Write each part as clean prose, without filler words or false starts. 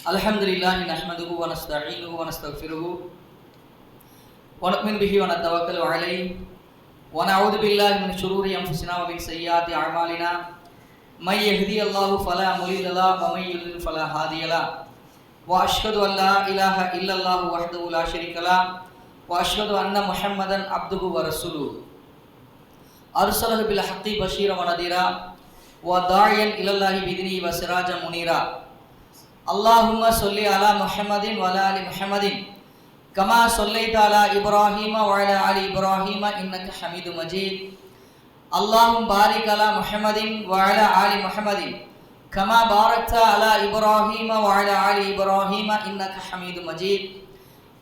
Alhamdulillah nahmaduhu wa nasta'inuhu wa nastaghfiruhu wa nu'minu bihi wa natawakkalu alayhi wa na'udzu billahi min shururi anfusina wa min sayyiati a'malina may yahdihillahu fala mudilla lahu wa may yudlil fala hadiya lahu wa ashhadu an la ilaha illallah wahdahu la sharika lahu wa ashhadu anna muhammadan abduhu wa rasuluhu arsalahu bil haqqi bashiran wa nadhira wa da'iyan ila allahi bi idnihi wa sirajan munira. Allahumma salli ala Muhammadin wa ala ali Muhammadin kama sallaita ala Ibrahim wa ala ali Ibrahim innaka Hamidum Majid. Allahumma barik ala Muhammadin wa ala ali Muhammadin kama barakta ala Ibrahim wa ala ali Ibrahim innaka Hamidum Majid.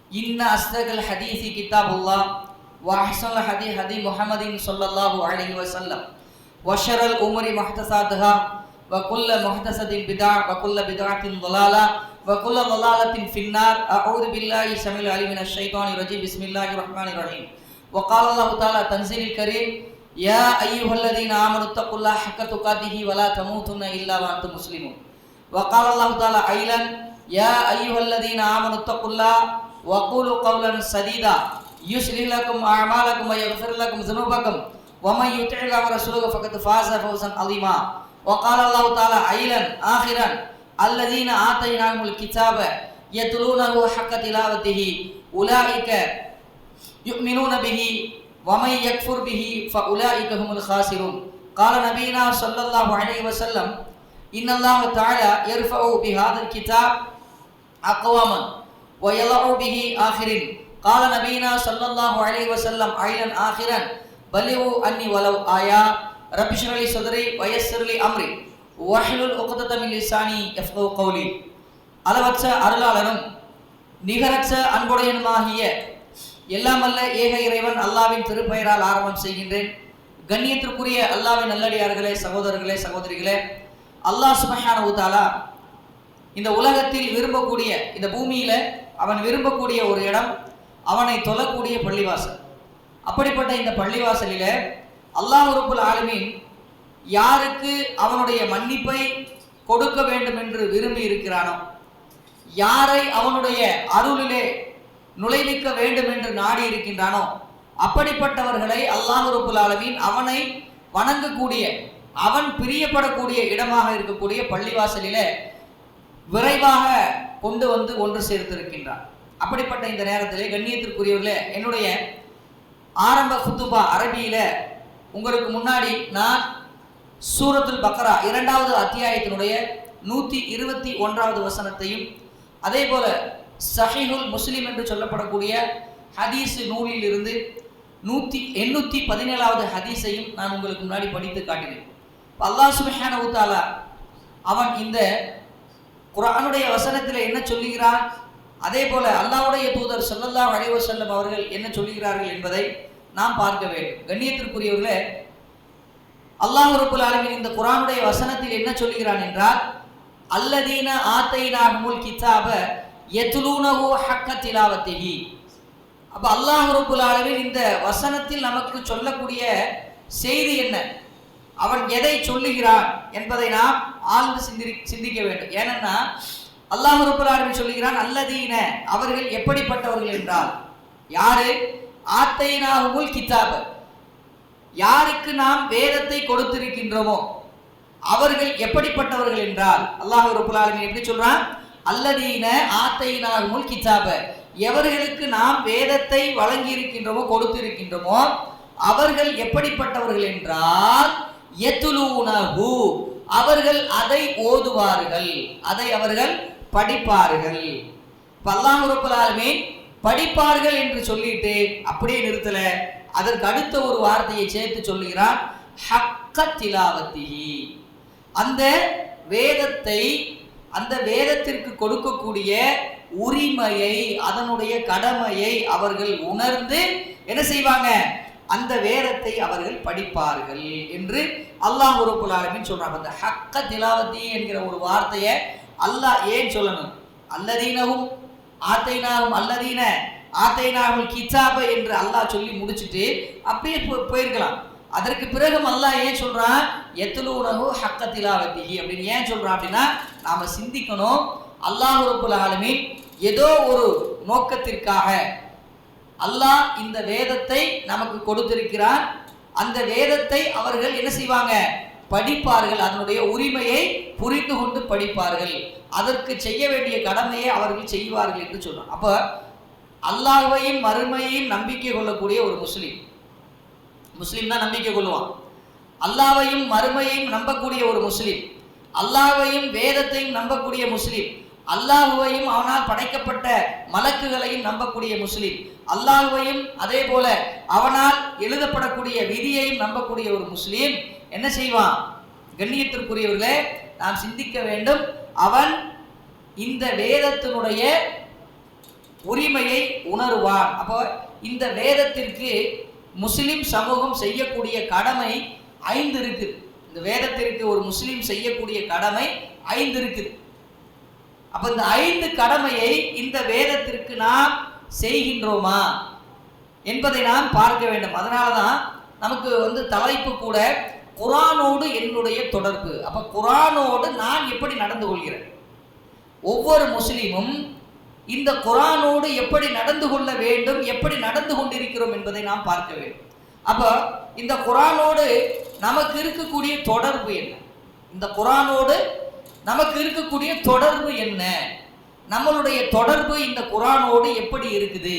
Inna asdaqal hadithi kitabullah wa ahsanal hadi hadi Muhammadin sallallahu alaihi wasallam wa syarrul umuri muhtasatuhah wa kullu muhtasatin bid'ah wa kullu bid'atin dhalalah wa kullu dhalalatin finnar. A'udzu billahi samil alim minasy syaithanir rajim. Bismillahirrahmanirrahim. Wa qala Allah ta'ala tanzilil karim ya ayyuhalladzina amanu taqullaha haqqa tuqatih wa la tamutunna illa wa antum muslimun. Wa qala Allah ta'ala ailan ya ayyuhalladzina amanu taqullaha wa qulu qawlan sadida yuslih lakum a'malakum wa yaghfir lakum dhunubakum wa may yuti'illah wa rasulahu faqad faza fawzan 'azima. Wa qala Allah ta'ala ailan akhiran alladzina atainahumul kitaba yatlunahu haqqa tilawatihi ulaika yu'minuna bihi wa may yakfur bihi fa ulaika humul khasirun. Qala nabiyina sallallahu alaihi wasallam inna Allah ta'ala yarfa'u bihadzal kitab aqwaman wa yadh'u bihi akhirin. Qala nabiyina sallallahu alaihi wasallam ailan akhiran balighu anni walau aya. Rabbi shrah li sadri wa yassir li amri wahlul 'uqdatam min lisani yafqahu qawli. அளவற்ற அருளாளனும் நிகரற்ற அன்புடையனுமாகிய எல்லாமல்ல ஏக இறைவன் அல்லாஹ்வின் திருப்பெயரால் ஆரம்பம் செய்கின்றேன். கண்ணியத்திற்குரிய அல்லாஹ்வின் நல்லடியார்களே, சகோதரர்களே, சகோதரிகளே, அல்லாஹ் சுப்ஹானஹு தஆலா இந்த உலகத்தில் விரும்பக்கூடிய, இந்த பூமியில அவன் விரும்பக்கூடிய ஒரு இடம் அவனை தொழக்கூடிய பள்ளிவாசல். அப்படிப்பட்ட இந்த பள்ளிவாசலில அல்லாஹ் ரப்புல் ஆலமீன் யாருக்கு அவனுடைய மன்னிப்பை கொடுக்க வேண்டும் என்று விரும்பி இருக்கிறானோ, யாரை அவனுடைய அருளிலே நுழைவிக்க வேண்டும் என்று நாடி இருக்கின்றானோ, அப்படிப்பட்டவர்களை அல்லாஹ் ரப்புல் ஆலமீன் அவனை வணங்கக்கூடிய, அவன் பிரியப்படக்கூடிய இடமாக இருக்கக்கூடிய பள்ளிவாசலிலே விரைவாக கொண்டு வந்து ஒன்று சேர்த்திருக்கின்றான். அப்படிப்பட்ட இந்த நேரத்திலே கண்ணியத்திற்குரியவர்களே, என்னுடைய ஆரம்ப குத்துபா அரபியில உங்களுக்கு முன்னாடி நான் சூரத்துல் பக்ரா 2வது அத்தியாயத்தினுடைய 121வது வசனத்தையும், அதே போல சஹீஹுல் முஸ்லிம் என்று சொல்லப்படக்கூடிய ஹதீஸ் நூலில் இருந்து 817வது ஹதீஸையும் நான் உங்களுக்கு முன்னாடி படித்து காட்டினேன். அல்லாஹ் சுப்ஹானஹு தஆலா அவன் இந்த குர்ஆனுடைய வசனத்தில் என்ன சொல்லுகிறான், அதே போல அல்லாஹ்வுடைய தூதர் ஸல்லல்லாஹு அலைஹி வஸல்லம் அவர்கள் என்ன சொல்லுகிறார்கள் என்பதை நாம் பார்க்க வேண்டும். கண்ணியத்திற்குரியவர்களே, அல்லாஹ் ரப்புல் ஆலமீன் இந்த குர்ஆனுடைய வசனத்தில் என்ன சொல்லுகிறான் என்றால், அல்லதீன ஆத்தைனாஹுமுல் கிதாப யத்லூனஹு ஹக்க திலாவத்திஹி. அப்ப அல்லாஹ் ரப்புல் ஆலமீன் இந்த வசனத்தில் நமக்கு சொல்லக்கூடிய செய்தி என்ன, அவன் எதை சொல்லுகிறான் என்பதை நாம் ஆழ்ந்து சிந்திக்க வேண்டும். ஏனென்னா அல்லாஹ் ரப்புல் ஆலமீன் சொல்லுகிறான் அல்லதீன, அவர்கள் எப்படிப்பட்டவர்கள் என்றால், யாரு? ஆத்தைனாஹுமுல் கிதாப, யாருக்கு நாம் வேதத்தை கொடுத்திருக்கின்றோமோ அவர்கள் எப்படிப்பட்டவர்கள் என்றால், அல்லாஹ் ரப்புல் ஆலமீன் எப்படி சொல்றான்? அல்லதீன ஆத்தைனாஹுமுல் கிதாப, எவர்களுக்கு நாம் வேதத்தை வழங்கி இருக்கின்றோமோ, கொடுத்திருக்கின்றோமோ அவர்கள் எப்படிப்பட்டவர்கள் என்றால், யத்லூனஹு, அவர்கள் அதை ஓதுவார்கள், அதை அவர்கள் படிப்பார்கள். அல்லாஹ் ரப்புல் ஆலமீன் படிப்பார்கள் என்று சொல்லிட்டு அப்படியே நிறுத்தல, அதற்கு அடுத்த ஒரு வார்த்தையை சேர்த்து சொல்லுகிறான், ஹக்க திலாவத்திஹி. அந்த வேதத்தை, அந்த வேதத்திற்கு கொடுக்கக்கூடிய உரிமையை, அதனுடைய கடமையை அவர்கள் உணர்ந்து என்ன செய்வாங்க? அந்த வேதத்தை அவர்கள் படிப்பார்கள் என்று அல்லாஹ் ரப்புல் ஆலமீன் சொல்றாங்க. அந்த ஹக்க திலாவத்தி என்கிற ஒரு வார்த்தையை அல்லாஹ் ஏன் சொல்லணும்? அல்லதீனஹும் ஆத்தைனாஹும் அல்லதீன ஆத்தைனாஹுல் கிதாப என்று அல்லாஹ் சொல்லி முடிச்சுட்டு அப்படியே போயிருக்கலாம். அதற்கு பிறகு அல்லாஹ் ஏன் சொல்றான் யத்லூனஹு ஹக்க திலாவத்திஹி அப்படின்னு ஏன் சொல்றான் அப்படின்னா, நாம சிந்திக்கணும். அல்லாஹ் ரப்பல் ஆலமீன் ஏதோ ஒரு நோக்கத்திற்காக அல்லாஹ் இந்த வேதத்தை நமக்கு கொடுத்திருக்கிறான். அந்த வேதத்தை அவர்கள் என்ன செய்வாங்க? படிப்பார்கள். அதனுடைய உரிமையை புரிந்து கொண்டு படிப்பார்கள். அதற்கு செய்ய வேண்டிய கடமையை அவர்கள் செய்வார்கள் என்று சொல்றாங்க. அப்ப அல்லாஹ்வையும் மறுமையையும் நம்பிக்கை கொள்ளக்கூடிய ஒரு முஸ்லிம் தான் நம்பிக்கை கொள்ளுவான். அல்லாஹ்வையும் மறுமையையும் நம்பக்கூடிய ஒரு முஸ்லிம், அல்லாஹ்வையும் வேதத்தையும் நம்பக்கூடிய முஸ்லிம், அல்லாஹ்வையும் அவனால் படைக்கப்பட்ட மலக்குகளையும் நம்பக்கூடிய முஸ்லிம், அல்லாஹ்வையும் அதே போல அவனால் எழுதப்படக்கூடிய விதியையும் நம்பக்கூடிய ஒரு முஸ்லிம் என்ன செய்வான்? கண்ணியத்திற்குரியவர்களே, நாம் சிந்திக்க வேண்டும். அவன் இந்த வேதத்தினுடைய உரிமையை உணர்வான். அப்போ இந்த வேதத்திற்கு முஸ்லிம் சமூகம் செய்யக்கூடிய கடமை 5 இருக்குது. இந்த வேதத்திற்கு ஒரு முஸ்லிம் செய்யக்கூடிய கடமை 5 இருக்குது. அப்ப இந்த 5 கடமையை இந்த வேதத்திற்கு நாம் செய்கின்றோமா என்பதை நாம் பார்க்க வேண்டும். அதனாலதான் நமக்கு தலைப்பு கூட குர்ஆனோடு என்னுடைய தொடர்பு. அப்ப குர்ஆனோடு நான் எப்படி நடந்து கொள்கிறேன்? ஒவ்வொரு முஸ்லிமும் இந்த குர்ஆனோடு எப்படி நடந்து கொள்ள வேண்டும், எப்படி நடந்து கொண்டிருக்கிறோம் என்பதை நாம் பார்க்க வேண்டும். அப்ப இந்த குர்ஆனோடு நமக்கு இருக்கக்கூடிய தொடர்பு என்ன? இந்த குர்ஆனோடு நமக்கு இருக்கக்கூடிய தொடர்பு என்ன? நம்மளுடைய தொடர்பு இந்த குர்ஆனோடு எப்படி இருக்குது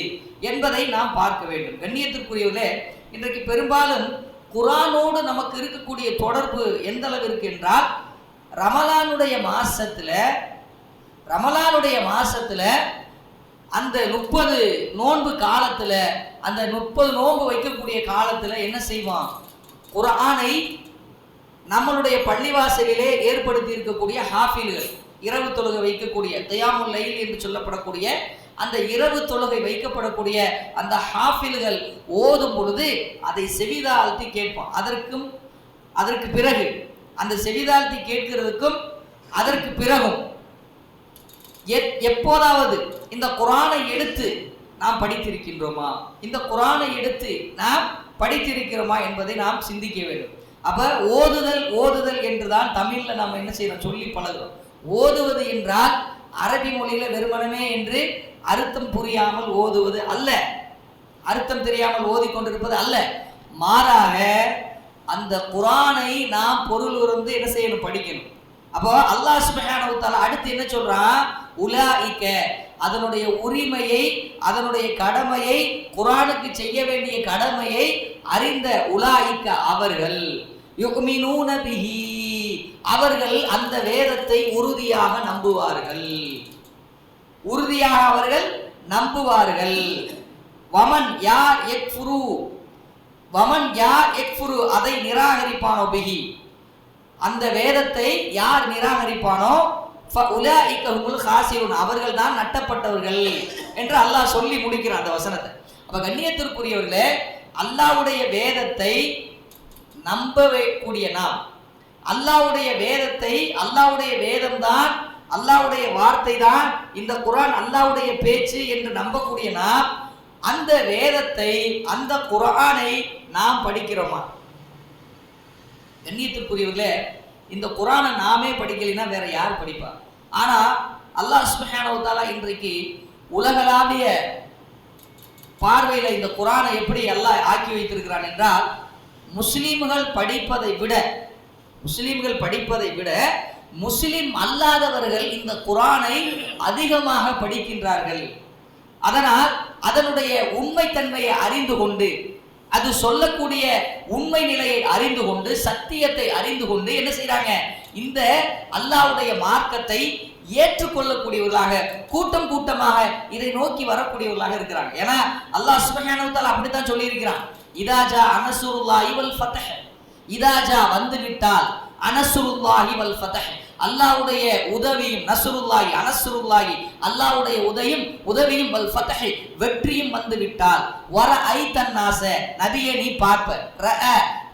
என்பதை நாம் பார்க்க வேண்டும். கண்ணியத்திற்குரியவர்களே, இன்றைக்கு பெரும்பாலும் குர்ஆனோடு நமக்கு இருக்கக்கூடிய தொடர்பு எந்த அளவிற்கு என்றால், ரமலானுடைய மாசத்துல அந்த 30 நோன்பு காலத்துல, அந்த 30 நோன்பு வைக்கக்கூடிய காலத்துல என்ன செய்வான்? குர்ஆனை நம்மளுடைய பள்ளிவாசலிலே ஏற்படுத்தி இருக்கக்கூடிய ஹாஃபில்கள், இரவு தொழுகை வைக்கக்கூடிய கியாமுல் லைல் என்று சொல்லப்படக்கூடிய அந்த இரவு தொழுகை வைக்கப்படக்கூடிய அந்த ஹாஃபில்கள் ஓதும் பொழுது அதை செவிதாழ்த்தி கேட்பான். அதற்கு பிறகு அந்த செவிதாழ்த்தி கேட்கிறதுக்கும் அதற்கு பிறகும் எப்போதாவது இந்த குர்ஆனை எடுத்து நாம் படித்திருக்கின்றோமா, இந்த குர்ஆனை எடுத்து நாம் படித்திருக்கிறோமா என்பதை நாம் சிந்திக்க வேண்டும். அப்ப ஓதுதல் என்றுதான் தமிழ்ல நாம் என்ன செய்யறோம்? சொல்லி பழகிறோம். ஓதுவது என்றால் அரபி மொழியில வெறுமனமே என்று அர்த்தம் புரியாமல் ஓதுவது அல்ல, அர்த்தம் தெரியாமல் ஓதிக்கொண்டிருப்பது அல்ல. மாறாக அந்த குர்ஆனை நாம் பொருள் உணர்ந்து என்ன செய்யணும்? படிக்கணும். அப்போ அல்லாஹ் சுப்ஹானஹு வ தஆலா அடுத்து என்ன சொல்றான்? உலாயிக, அதனுடைய உரிமையை, அதனுடைய கடமையை, குர்ஆனுக்கு செய்ய வேண்டிய கடமையை அறிந்த உலாயிக அவர்கள், யுக்மினூன பிஹி, அவர்கள் அந்த வேதத்தை உறுதியாக நம்புவார்கள். அவர்கள் நம்புவார்கள். வமன் யார் யக்ஃபுரு, அதை நிராகரிப்பானோ, பிஹி, அந்த வேதத்தை யார் நிராகரிப்பானோ, ஃபஉலாயிக ஹுமுல் காசிரூன், அவர்கள் தான் நட்டப்பட்டவர்கள் என்று அல்லாஹ் சொல்லி முடிக்கிறான் அந்த வசனத்தை. அப்ப கண்ணியத்திற்குரியவர்களே, அல்லாஹ்வுடைய வேதத்தை நம்பக்கூடிய நாம், அல்லாஹ்வுடைய வேதத்தை, அல்லாஹ்வுடைய வேதம் தான், அல்லாஹ்வுடைய வார்த்தை தான், இந்த குர்ஆன் அல்லாஹ்வுடைய பேச்சு என்று நம்பக்கூடிய நாம், அந்த வேதத்தை, அந்த குர்ஆனை நாம் படிக்கிறோமா? கண்ணியத்திற்குரியவர்களே, இந்த குர்ஆனை நாமே படிக்கலைன்னா வேற யார் படிப்பா? ஆனா அல்லாஹ் சுப்ஹானஹு வ தஆலா இன்றைக்கு உலகளாவிய பார்வையில இந்த குர்ஆனை எப்படி அல்லாஹ் ஆக்கி வைத்திருக்கிறான் என்றால், முஸ்லிம்கள் படிப்பதை விட முஸ்லிம் அல்லாதவர்கள் இந்த குர்ஆனை அதிகமாக படிக்கின்றார்கள். அதனால் அதனுடைய உண்மைத்தன்மையை அறிந்து கொண்டு, அது சொல்லக்கூடிய உண்மை நிலையை அறிந்து கொண்டு, சத்தியத்தை அறிந்து கொண்டு என்ன செய்றாங்க? இந்த அல்லாஹ்வுடைய மார்க்கத்தை ஏற்றுக்கொள்ளக்கூடியவர்களாக, கூட்டம் கூட்டமாக இதை நோக்கி வரக்கூடியவர்களாக இருக்கிறாங்க. ஏன்னா அல்லாஹ் சுப்ஹானஹு வ தஆலா அப்படித்தான் சொல்லி இருக்கிறான். இதாஜா அனசுருல்லாஹி வல் ஃபத்ஹ், இதாஜா வந்து விட்டால் அனசுருல்லாஹி வல் ஃபத்ஹ், அல்லாஹ்வுடைய உதவியும், நஸ்ருல்லாஹி அனசுருல்லாஹி, அல்லாஹ்வுடைய உதவியும் வல் ஃபத்ஹ், வெற்றியும் வந்து விட்டால், வர ஐத்தன் நாஸ, நபியே நீ பார்ப்ப,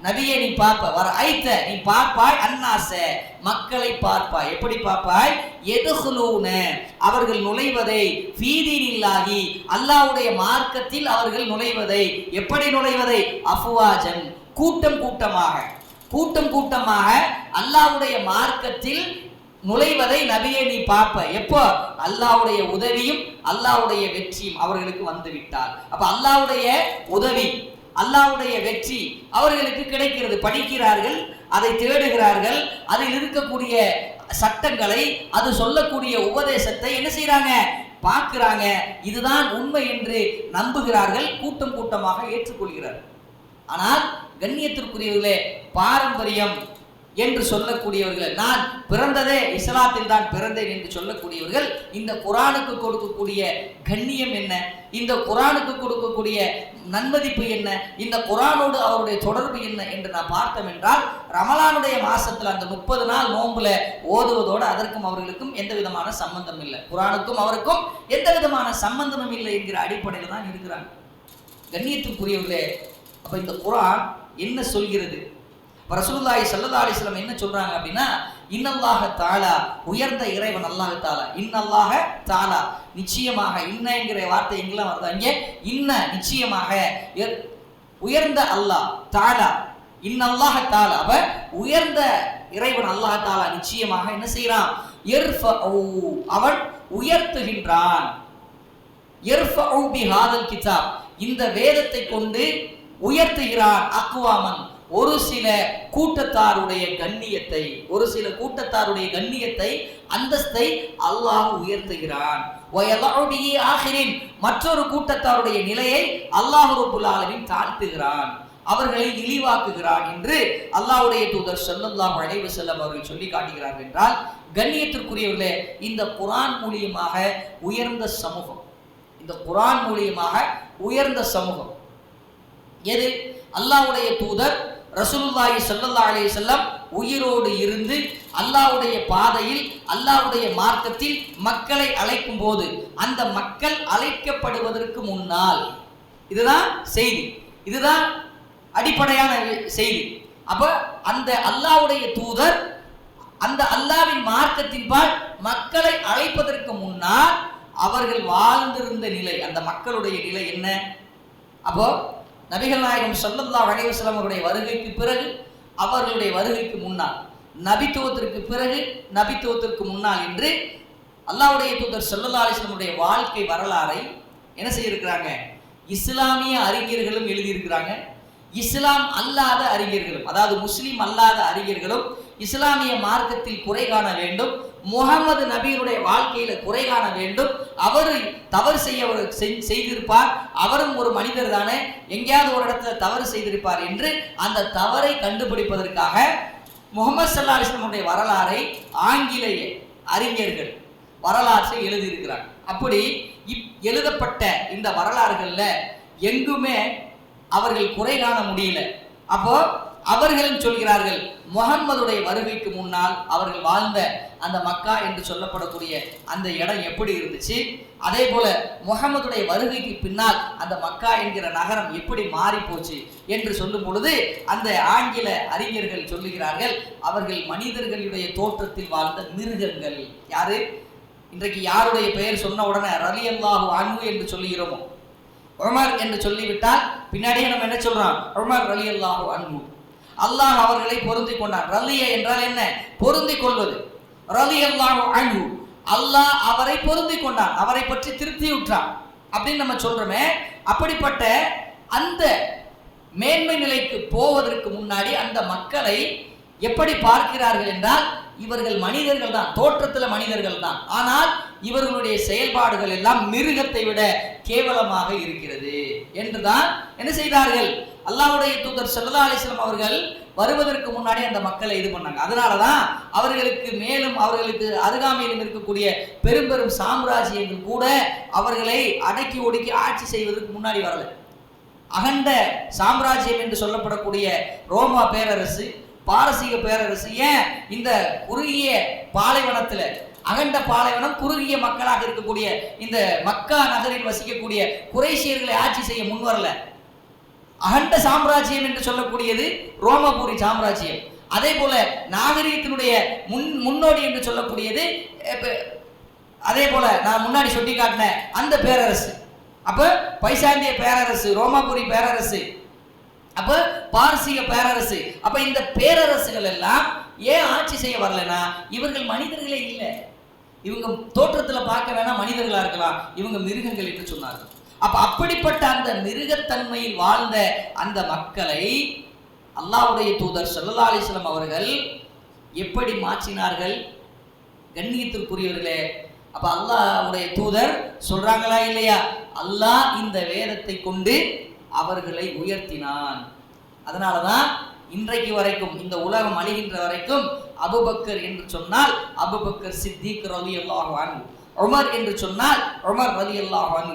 நபியே நீ பார்ப்ப, வர ஐத்த நீ பார்ப்பாய், அன்னாஸ மக்களை பார்ப்பாய். எப்படி பார்ப்பாய்? எதுகுலூன, அவர்கள் நுழைவதை, ஃபீதீனில்லாஹி, அல்லாஹ்வுடைய மார்க்கத்தில் அவர்கள் நுழைவதை. எப்படி நுழைவதை? அஃப்வாஜன், கூட்டம் கூட்டமாக அல்லாஹ்வுடைய மார்க்கத்தில் நுழைவதை நபியை நீ பார்ப்ப. எப்போ? அல்லாஹ்வுடைய உதவியும் அல்லாஹ்வுடைய வெற்றியும் அவர்களுக்கு வந்து விட்டால். அப்ப அல்லாஹ்வுடைய உதவி, அல்லாஹ்வுடைய வெற்றி அவர்களுக்கு கிடைக்கிறது. படிக்கிறார்கள், அதை தேடுகிறார்கள், அதில் இருக்கக்கூடிய சட்டங்களை, அது சொல்லக்கூடிய உபதேசத்தை என்ன செய்யறாங்க? பார்க்கிறாங்க. இதுதான் உண்மை என்று நம்புகிறார்கள், கூட்டம் கூட்டமாக ஏற்றுக்கொள்கிறார்கள். ஆனால் கண்ணியத்திற்குரியவர்களே, பாரம்பரியம் என்று சொல்லக்கூடியவர்கள், நான் பிறந்ததே இஸ்லாத்தில் தான் பிறந்தேன் என்று சொல்லக்கூடியவர்கள், இந்த குர்ஆனுக்கு கொடுக்கக்கூடிய கண்ணியம் என்ன, இந்த குர்ஆனுக்கு கொடுக்கக்கூடிய நன்மதிப்பு என்ன, இந்த குர்ஆனோடு அவருடைய தொடர்பு என்ன என்று நான் பார்த்தோம் என்றால், ரமலானுடைய மாசத்துல அந்த 30 நாள் நோன்புல ஓதுவதோடு அதற்கும் அவர்களுக்கும் எந்த விதமான சம்பந்தம் இல்லை. குர்ஆனுக்கும் அவருக்கும் எந்த விதமான சம்பந்தமும் இல்லை என்கிற அடிப்படையில் தான் இருக்கிறாங்க. கண்ணியத்திற்குரியவர்களே, அப்ப இந்த குர்ஆன் என்ன சொல்கிறது? ரசூலுல்லாஹி ஸல்லல்லாஹு அலைஹி வஸல்லம் என்ன சொல்றாங்க அப்படின்னா, இன்னல்லாஹ தஆலா, உயர்ந்த இறைவன் அல்லாஹ் தஆலா, இன்னல்லாஹ தஆலா, நிச்சயமாக, இன்ன என்கிற வார்த்தை எங்கெல்லாம் வருது அங்கே இன்ன, நிச்சயமாக, உயர்ந்த அல்லாஹ் தஆலா, இன்னல்லாஹ தஆலா, அப்ப உயர்ந்த இறைவன் அல்லாஹ் தஆலா நிச்சயமாக என்ன செய்றான்? யர்ஃபஉ, அவன் உயர்த்துகின்றான். யர்ஃபஉ பிஹாதல் கிதாப், இந்த வேதத்தை கொண்டு உயர்த்துகிறான். அக்வாமன், ஒரு சில கூட்டத்தாருடைய கண்ணியத்தை, ஒரு சில கூட்டத்தாருடைய கண்ணியத்தை, அந்தஸ்தை அல்லாஹ் உயர்த்துகிறான். மற்றொரு கூட்டத்தாருடைய நிலையை அல்லாஹ் ரப்பல் ஆலமீன் தாழ்த்துகிறான், அவர்களை இழிவாக்குகிறான் என்று அல்லாஹ்வுடைய தூதர் ஸல்லல்லாஹு அலைஹி வஸல்லம் அவர்கள் சொல்லி காட்டுகிறார்கள். என்றால் கண்ணியத்திற்குரியவர்களே, இந்த குர்ஆன் மூலியமாக உயர்ந்த சமூகம், இந்த குர்ஆன் மூலியமாக உயர்ந்த சமூகம் எது? அல்லாஹ்வுடைய தூதர் ரசூலுல்லாஹி ஸல்லல்லாஹு அலைஹி வஸல்லம் உயிரோடு இருந்து அல்லாஹ்வுடைய பாதையில், அல்லாஹ்வுடைய மார்க்கத்தில் மக்களை அழைக்கும் போது, அந்த மக்கள் அழைக்கப்படுவதற்கு முன்னால், இதுதான் செய்தி, இதுதான் அடிப்படையான செய்தி. அப்ப அந்த அல்லாஹ்வுடைய தூதர் அந்த அல்லாஹ்வின் மார்க்கத்தின்பால் மக்களை அழைப்பதற்கு முன்னால் அவர்கள் வாழ்ந்திருந்த நிலை, அந்த மக்களுடைய நிலை என்ன? அப்போ நபிகள் நாயகம் ஸல்லல்லாஹு அலைஹி வஸல்லம் அவருடைய வருகைக்கு பிறகு, அவர்களுடைய வருகைக்கு முன்னால், நபித்துவத்திற்கு பிறகு, நபித்துவத்திற்கு முன்னால் என்று அல்லாஹ்வுடைய தூதர் ஸல்லல்லாஹு அலைஹி வஸல்லம் வாழ்க்கை வரலாறை என்ன செய்திருக்கிறாங்க? இஸ்லாமிய அறிஞர்களும் எழுதியிருக்கிறாங்க, இஸ்லாம் அல்லாத அறிஞர்களும், அதாவது முஸ்லிம் அல்லாத அறிஞர்களும் இஸ்லாமிய மார்க்கத்தில் குறை காண வேண்டும், முகமது நபியினுடைய வாழ்க்கையில குறை காண வேண்டும், அவர் தவறு செய்திருப்பார், அவரும் ஒரு மனிதர் தானே, எங்கேயாவது ஒரு இடத்துல தவறு செய்திருப்பார் என்று அந்த தவறை கண்டுபிடிப்பதற்காக முஹம்மது ஸல்லல்லாஹு அலைஹி வஸல்லம் வரலாறை ஆங்கிலேய அறிஞர்கள் வரலாற்றை எழுதியிருக்கிறார். அப்படி எழுதப்பட்ட இந்த வரலாறுகள்ல எங்குமே அவர்கள் குறை காண முடியல. அப்போ அவர்கள் சொல்கிறார்கள், முஹம்மதுடைய வருகைக்கு முன்னால் அவர்கள் வாழ்ந்த அந்த மக்கா என்று சொல்லப்படக்கூடிய அந்த இடம் எப்படி இருந்துச்சு, அதே போல முஹம்மதுடைய வருகைக்கு பின்னால் அந்த மக்கா என்கிற நகரம் எப்படி மாறி போச்சு என்று சொல்லும் பொழுது அந்த ஆங்கில அறிஞர்கள் சொல்லுகிறார்கள், அவர்கள் மனிதர்களுடைய தோற்றத்தில் வாழ்ந்த மிருகங்கள். யாரு? இன்றைக்கு யாருடைய பெயர் சொன்ன உடனே ரலியல்லாஹு அன்ஹு என்று சொல்லுகிறோமோ, உமர் என்று சொல்லிவிட்டால் பின்னாடியே நம்ம என்ன சொல்றோம்? உமர் ரலியல்லாஹு அன்ஹு, அல்லாஹ் அவர்களை பொருந்தி கொண்டான். ரலிய என்றால் என்ன? பொருந்தி கொள்வது. ரலியல்லாஹு அன்ஹு, அல்லாஹ் அவரை பொருந்தி கொண்டான், அவரை பற்றி திருப்தியுற்றான் அப்படின்னு நம்ம சொல்றோமே. அப்படிப்பட்ட அந்த மேன்மை நிலைக்கு போவதற்கு முன்னாடி அந்த மக்களை எப்படி பார்க்கிறார்கள் என்றால், இவர்கள் மனிதர்கள் தான், தோற்றத்தில் மனிதர்கள் தான், ஆனால் இவர்களுடைய செயல்பாடுகள் எல்லாம் மிருகத்தை விட கேவலமாக இருக்கிறது என்றுதான் என்ன செய்தார்கள்? அல்லாஹ்வுடைய தூதர் ஸல்லல்லாஹு அலைஹி வஸல்லம் அவர்கள் வருவதற்கு முன்னாடி அந்த மக்களை இது பண்ணாங்க. அதனாலதான் அவர்களுக்கு மேலும் அவர்களுக்கு அருகாமையில் இருக்கக்கூடிய பெரும் பெரும் சாம்ராஜ்யங்கள் கூட அவர்களை அடக்கி ஒடுக்கி ஆட்சி செய்வதற்கு முன்னாடி வரல. அகண்ட சாம்ராஜ்யம் என்று சொல்லப்படக்கூடிய ரோமா பேரரசு, பாரசீக பேரரசு, ஏன் இந்த குறுகிய பாலைவனத்துல, அகண்ட பாலைவனம், குறுகிய மக்களாக இருக்கக்கூடிய இந்த மக்கா நகரில் வசிக்கக்கூடிய குறைஷியர்களை ஆட்சி செய்ய முன்வரல. அகண்ட சாம்ராஜ்யம் என்று சொல்லக்கூடியது ரோமபுரி சாம்ராஜ்யம். அதே போல நாகரிகத்தினுடைய முன்னோடி என்று சொல்லக்கூடியது, அதே போல நான் முன்னாடி சொல்லி காட்டின அந்த பேரரசு. அப்ப பைசாந்திய பேரரசு, ரோமபுரி பேரரசு, அப்ப பாரசீக பேரரசு. அப்ப இந்த பேரரசுகள் எல்லாம் ஏன் ஆட்சி செய்ய வரலனா இவர்கள் மனிதர்களே இல்லை, இவங்க தோற்றத்துல பார்க்க வேணா மனிதர்களா இருக்கலாம், இவங்க மிருகங்கள் என்று சொன்னார்கள். அப்ப அப்படிப்பட்ட அந்த மிருகத்தன்மையில் வாழ்ந்த அந்த மக்களை அல்லாஹ்வுடைய தூதர் ஸல்லல்லாஹு அலைஹி வஸல்லம் அவர்கள் எப்படி மாற்றினார்கள்? கண்ணியத்திற்குரியவர்களே, அப்ப அல்லாஹ்வுடைய தூதர் சொல்றாங்களா இல்லையா, அல்லாஹ் இந்த வேதத்தை கொண்டு அவர்களை உயர்த்தினான். அதனாலதான் இன்றைக்கு வரைக்கும் இந்த உலகம் அழிகின்ற வரைக்கும் அபூபக்கர் என்று சொன்னால் அபூபக்கர் சித்திக் ரலியல்லாஹு அன்ஹு, உமர் என்று சொன்னால் உமர் ரலியல்லாஹு அன்ஹு,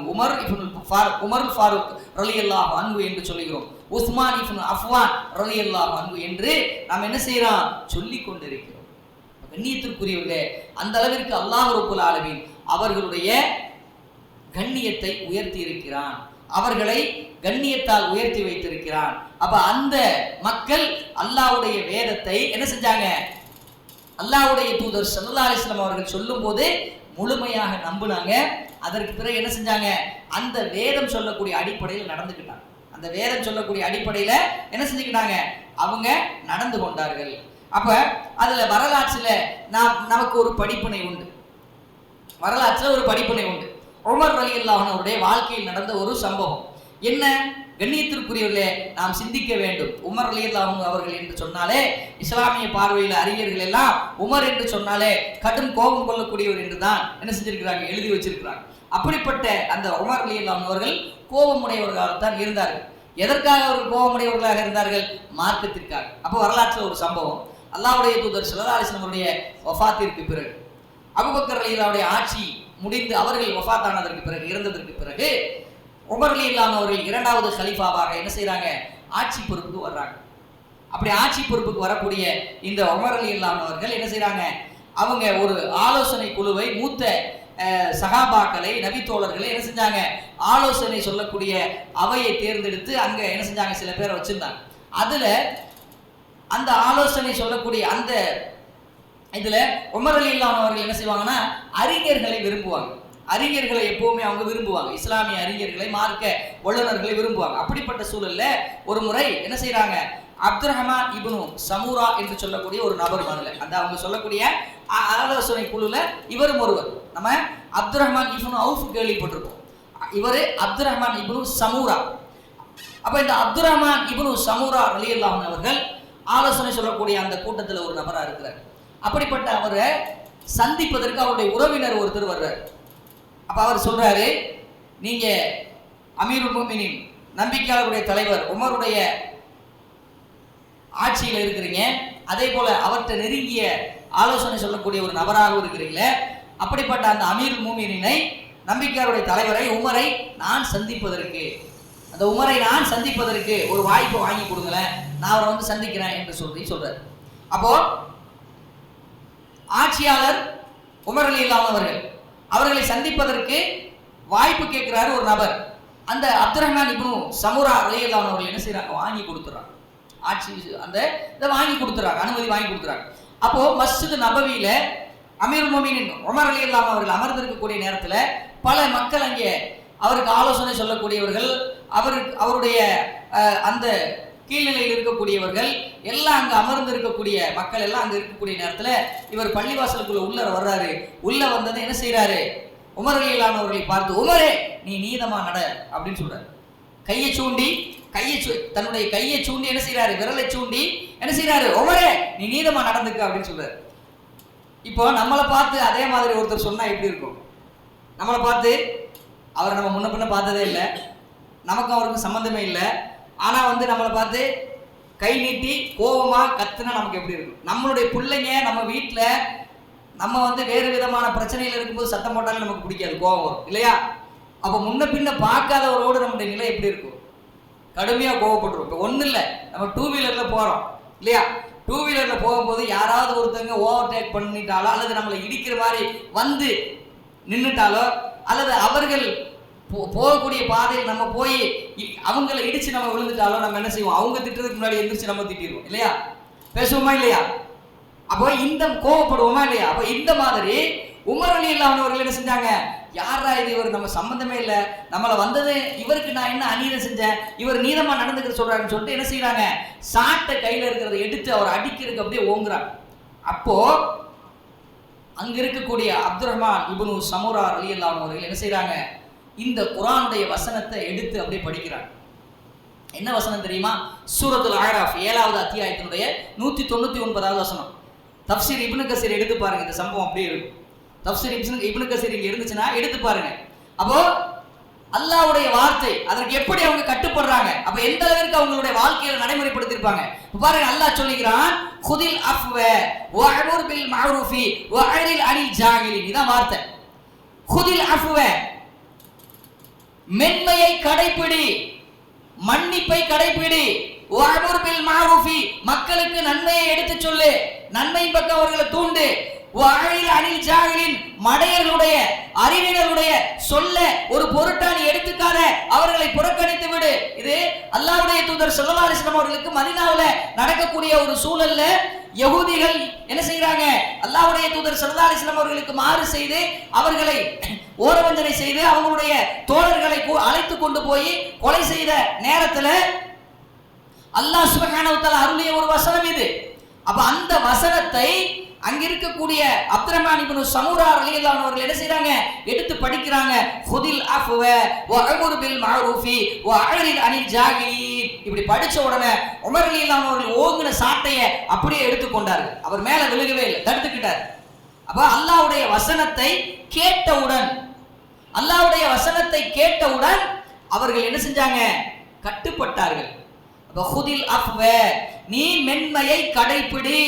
உமர் ஃபாரூக் ரலியல்லாஹு அன்ஹு என்று சொல்கிறோம், உஸ்மான் இப்னு அஃப்வான் ரலியல்லாஹு அன்ஹு என்று நாம் என்ன செய்யறோம், சொல்லிக் கொண்டிருக்கிறோம். கண்ணியத்திற்குரியவர்களே, அந்த அளவிற்கு அல்லாஹ் ரப்பல் ஆலமீன் அவர்களுடைய கண்ணியத்தை உயர்த்தி இருக்கிறான், அவர்களை கண்ணியத்தால் உயர்த்தி வைத்திருக்கிறான். அப்ப அந்த மக்கள் அல்லாஹ்வுடைய வேதத்தை என்ன செஞ்சாங்க, அல்லாஹ்வுடைய தூதர் ஸல்லல்லாஹு அலைஹி வஸல்லம் அவர்கள் சொல்லும் போது முழுமையாக நம்பினாங்க. அதற்கு பிறகு என்ன செஞ்சாங்க, அந்த வேதம் சொல்லக்கூடிய அடிப்படையில் நடந்துக்கிட்டாங்க. அந்த வேதம் சொல்லக்கூடிய அடிப்படையில என்ன செஞ்சுக்கிட்டாங்க, அவங்க நடந்து கொண்டார்கள். அப்ப அதுல வரலாற்றுல நமக்கு ஒரு படிப்பினை உண்டு, வரலாற்றுல ஒரு படிப்பினை உண்டு. உமர் ரலியல்லாஹு அன்ஹு அவருடைய வாழ்க்கையில் நடந்த ஒரு சம்பவம் என்ன, கண்ணியத்திற்குரியவர்களே, நாம் சிந்திக்க வேண்டும். உமர் ரலியல்லாஹு அன்ஹு அவர்கள் என்று சொன்னாலே இஸ்லாமிய பார்வையில் அறிஞர்கள் எல்லாம் உமர் என்று சொன்னாலே கடும் கோபம் கொள்ளக்கூடியவர் என்று தான் என்ன செஞ்சிருக்கிறாங்க, எழுதி வச்சிருக்கிறாங்க. அப்படிப்பட்ட அந்த உமர் ரலியல்லாஹு அன்ஹு அவர்கள் கோபமுடையவர்களாகத்தான் இருந்தார்கள். எதற்காக அவர்கள் கோபமுடையவர்களாக இருந்தார்கள், மார்க்கத்திற்காக. அப்போ வரலாற்றில் ஒரு சம்பவம், அல்லாஹ்வுடைய தூதர் ஸல்லல்லாஹு அலைஹி வஸல்லம் அவருடைய வஃபாத்திற்கு பிறகு அபூபக்கர் ரலியல்லாஹு ஆட்சி முடிந்து அவர்கள் வஃபாத்தானதற்கு பிறகு, இறந்ததற்கு பிறகு உமர் ரலியல்லாஹு அன்ஹு அவர்கள் இரண்டாவது கலீஃபாவாக என்ன செய்றாங்க, ஆட்சி பொறுப்புக்கு வர்றாங்க. அப்படி ஆட்சி பொறுப்புக்கு வரக்கூடிய இந்த உமர் ரலியல்லாஹு அன்ஹு அவர்கள் என்ன செய்றாங்க, அவங்க ஒரு ஆலோசனை குழுவை, மூத்த சஹாபாக்களை, நபி தோழர்களை என்ன செஞ்சாங்க, ஆலோசனை சொல்லக்கூடிய அவையை தேர்ந்தெடுத்து அங்க என்ன செஞ்சாங்க, சில பேரை வச்சிருந்தாங்க. அதுல அந்த ஆலோசனை சொல்லக்கூடிய அந்த இதுல உமர் ரலியல்லாஹு அன்ஹு அவர்கள் என்ன செய்வாங்கன்னா, அறிஞர்களை விரும்புவாங்க. அறிஞர்களை எப்பவுமே அவங்க விரும்புவாங்க, இஸ்லாமிய அறிஞர்களை, மார்க்க வல்லுநர்களை விரும்புவாங்க. அப்படிப்பட்ட சூழல்ல ஒரு முறை என்ன செய்யறாங்க, அப்துர் ரஹ்மான் இப்னு சமூரா என்று சொல்லக்கூடிய ஒரு நபர் முதல்ல அந்த அவங்க சொல்லக்கூடிய ஆலோசனை குழுல இவரும் ஒருவர். நம்ம அப்துர் ரஹ்மான் இப்னு அவுஃப் கேள்விப்பட்டிருப்போம், இவரு அப்துர் ரஹ்மான் இப்னு சமூரா. அப்ப இந்த அப்துர் ரஹ்மான் இப்னு சமூரா ரலியல்லாஹு அன்ஹு அவர்கள் ஆலோசனை சொல்லக்கூடிய அந்த கூட்டத்தில் ஒரு நபரா இருக்கிறார். அப்படிப்பட்ட அவரை சந்திப்பதற்கு அவருடைய உறவினர் ஒருத்தர் வர்றார். அப்ப அவர் சொல்றாரு, நீங்க அமீருல் முஃமினீன், நம்பிக்கையாளருடைய தலைவர் உமருடைய ஆட்சியில் இருக்கிறீங்க, அதே போல அவர்கிட்ட நெருங்கிய ஆலோசனை சொல்லக்கூடிய ஒரு நபராகவும் இருக்கிறீங்களே, அப்படிப்பட்ட அந்த அமீருல் முஃமினீனை, நம்பிக்கையாளருடைய தலைவரை உமரை நான் சந்திப்பதற்கு, அந்த உமரை நான் சந்திப்பதற்கு ஒரு வாய்ப்பு வாங்கி கொடுங்களேன், நான் அவரை வந்து சந்திக்கிறேன் என்று சொல்றாரு. அப்போ ஆட்சியாளர் உமர் ரலியல்லாஹு அன்ஹு அவர்களை சந்திப்பதற்கு வாய்ப்பு கேட்கிறாரு ஒரு நபர். அந்த அப்துர் ரஹ்மான் இப்னு சமூரா ரலியல்லாஹு அன்ஹு அவர்கள் என்ன செய்றாங்க, வாங்கி கொடுத்துறாங்க. ஆட்சி அந்த இதை வாங்கி கொடுத்துறாங்க, அனுமதி வாங்கி கொடுத்துறாங்க. அப்போ மஸ்ஜித் நபவியில அமீருல் முஃமினீன் உமர் ரலியல்லாஹு அன்ஹு அவர்கள் அமர்ந்திருக்கக்கூடிய நேரத்துல பல மக்கள் அங்கே அவருக்கு ஆலோசனை சொல்லக்கூடியவர்கள், அவருடைய அந்த கீழ்நிலையில் இருக்கக்கூடியவர்கள் எல்லாம் அங்க அமர்ந்து இருக்கக்கூடிய மக்கள் எல்லாம் அங்க இருக்கக்கூடிய நேரத்துல இவர் பள்ளிவாசலுக்குள்ள உள்ள வர்றாரு. உள்ள வந்தது என்ன செய்யறாரு, உமர் ரலியல்லாஹு அன்ஹு அவர்களை பார்த்து, உமரே நீ நீதமா நட அப்படின்னு சொல்றாரு. தன்னுடைய கையை சூண்டி என்ன செய்யறாரு, விரலை சூண்டி என்ன செய்யறாரு, உமரே நீ நீதமா நடந்துக்க அப்படின்னு சொல்றாரு. இப்போ நம்மளை பார்த்து அதே மாதிரி ஒருத்தர் சொன்னா எப்படி இருக்கும், நம்மளை பார்த்து அவரை நம்ம முன்ன பின்ன பார்த்ததே இல்லை, நமக்கும் அவருக்கும் சம்பந்தமே இல்லை, ஆனா வந்து நம்மளை பார்த்து கை நீட்டி கோபமா கத்துனா நமக்கு எப்படி இருக்கும்? நம்மளுடைய பிள்ளைங்க நம்ம வீட்டுல நம்ம வந்து வேறு விதமான பிரச்சனைகள் இருக்கும்போது சத்தம் போட்டாலே நமக்கு பிடிக்காது, கோபம் வரும் இல்லையா? அப்ப முன்ன பின்ன பார்க்காதவரோடு நம்முடைய நிலை எப்படி இருக்கும், கடுமையா கோவப்பட்டுரும். இப்போ ஒன்றும் இல்லை, நம்ம டூ வீலர்ல போறோம் இல்லையா, டூ வீலர்ல போகும்போது யாராவது ஒருத்தங்க ஓவர் டேக் பண்ணிட்டாலோ அல்லது நம்மளை இடிக்கிற மாதிரி வந்து நின்றுட்டாலோ அல்லது அவர்கள் போகக்கூடிய பாதையில் நம்ம போய் அவங்களை இடிச்சு நம்ம விழுந்துட்டாலோ நம்ம என்ன செய்வோம், அவங்க திட்டுறதுக்கு முன்னாடி எந்திரிச்சு நம்ம திட்டிடுவோம் இல்லையா, பேசுவோமா இல்லையா? அப்போ இந்த கோவப்படுவோமா இல்லையா? அப்போ இந்த மாதிரி உமர் ரலியல்லாஹு அன்ஹு அவர்கள் என்ன செஞ்சாங்க, யாரா இது, இவர் நம்ம சம்பந்தமே இல்லை, நம்மளை வந்தது இவருக்கு நான் என்ன அநீதம் செஞ்சேன், இவர் நீதமா நடந்துக்கிற சொல்றாருன்னு சொல்லிட்டு என்ன செய்யறாங்க, சாட்டை கையில இருக்கிறத எடுத்து அவர் அடிக்கிறதுக்கு அப்படியே ஓங்குறாங்க. அப்போ அங்க இருக்கக்கூடிய அப்துல் ரஹ்மான் இப்னு சமுரா ரலியல்லாஹு அன்ஹு அவர்கள் என்ன செய்றாங்க, இந்த குர்ஆனுடைய வசனத்தை எடுத்து அப்படியே படிக்கிறாங்க. என்ன வசனம் தெரியுமா? சூரத்துல் அஅராஃப் 7வது அத்தியாயத்தினுடைய 199வது வசனம். தஃப்சீர் இப்னு கஸீர் எடுத்து பாருங்க, இந்த சம்பவம் அப்படியே இருக்கும். தஃப்சீர் இப்னு கஸீர் இங்க இருந்துச்சுன்னா எடுத்து பாருங்க. அப்போ அல்லாஹ்வுடைய வார்த்தை, அதற்கு எப்படி அவங்க கட்டுப்படுறாங்க, அப்ப எந்த அளவுக்கு அவங்களுடைய வாழ்க்கையில நடைமுறைப்படுத்திருப்பாங்க பாருங்க. அல்லாஹ் சொல்லுகிறான், குதில் அஃப்வ வஅமுர் பில் மஅரூஃபி வஅரில் அனில் ஜாஹிலின். இதான் வார்த்தை. குதில் அஃப்வ, மென்மையை கடைப்பிடி, மன்னிப்பை கடைப்பிடி. வஅமுர் பில் மஅரூஃபி, மக்களுக்கு நன்மையை எடுத்து சொல்லு, நன்மையின் பக்கம் அவர்களை தூண்டு. வஅரில் அனில் ஜாஹிலின், மடையர்களுடைய அறிவினருடைய சொல்ல ஒரு பொருட்டா நீ எடுத்துக்காத, அவர்களை புறக்கணித்து விடு. இது அல்லாஹ்வுடைய தூதர் ஸல்லல்லாஹு அலைஹி வஸல்லம் அவர்களுக்கு மதீனாவுல நடக்கக்கூடிய ஒரு சூழல்ல யகூதிகள் என்ன செய்றாங்க, அல்லாஹ்வுடைய தூதர் ஸல்லல்லாஹு அலைஹி வஸல்லம் அவர்களுக்கு மாறு செய்து அவர்களை ஓரவஞ்சனை செய்து அவங்களுடைய தோழர்களை அழைத்து கொண்டு போய் கொலை செய்த நேரத்துல அல்லாஹ் சுப்ஹானஹு வ தஆலா அருளிய ஒரு வசனம் இது. அப்ப அந்த வசனத்தை அங்க இருக்கக்கூடிய அப்துல் ரஹ்மான் இப்னு சமுரா ரலியல்லாஹு அன்ஹு அவர்கள் என்ன செய்றாங்க, எடுத்து படிக்கிறாங்க. குதில் அஃப்வ வஅமுர் பில் மஅரூஃபி வஅரில் அனில் ஜாஹிலீன். இப்படி படிச்ச உடனே உமர் ரலியல்லாஹு அன்ஹு அவர்கள் ஓங்கின சாட்டையை அப்படியே எடுத்துக்கொண்டார்கள். அவர் மேல விழுகவே இல்லை, தடுத்துக்கிட்டார். அப்ப அல்லாஹ்வுடைய வசனத்தை கேட்டவுடன் அவர்கள் என்ன செஞ்சாங்க, கட்டுப்பட்டார்கள். அப்ப குதில் அஃப்வ, நீ மென்மையை கடைப்பிடி.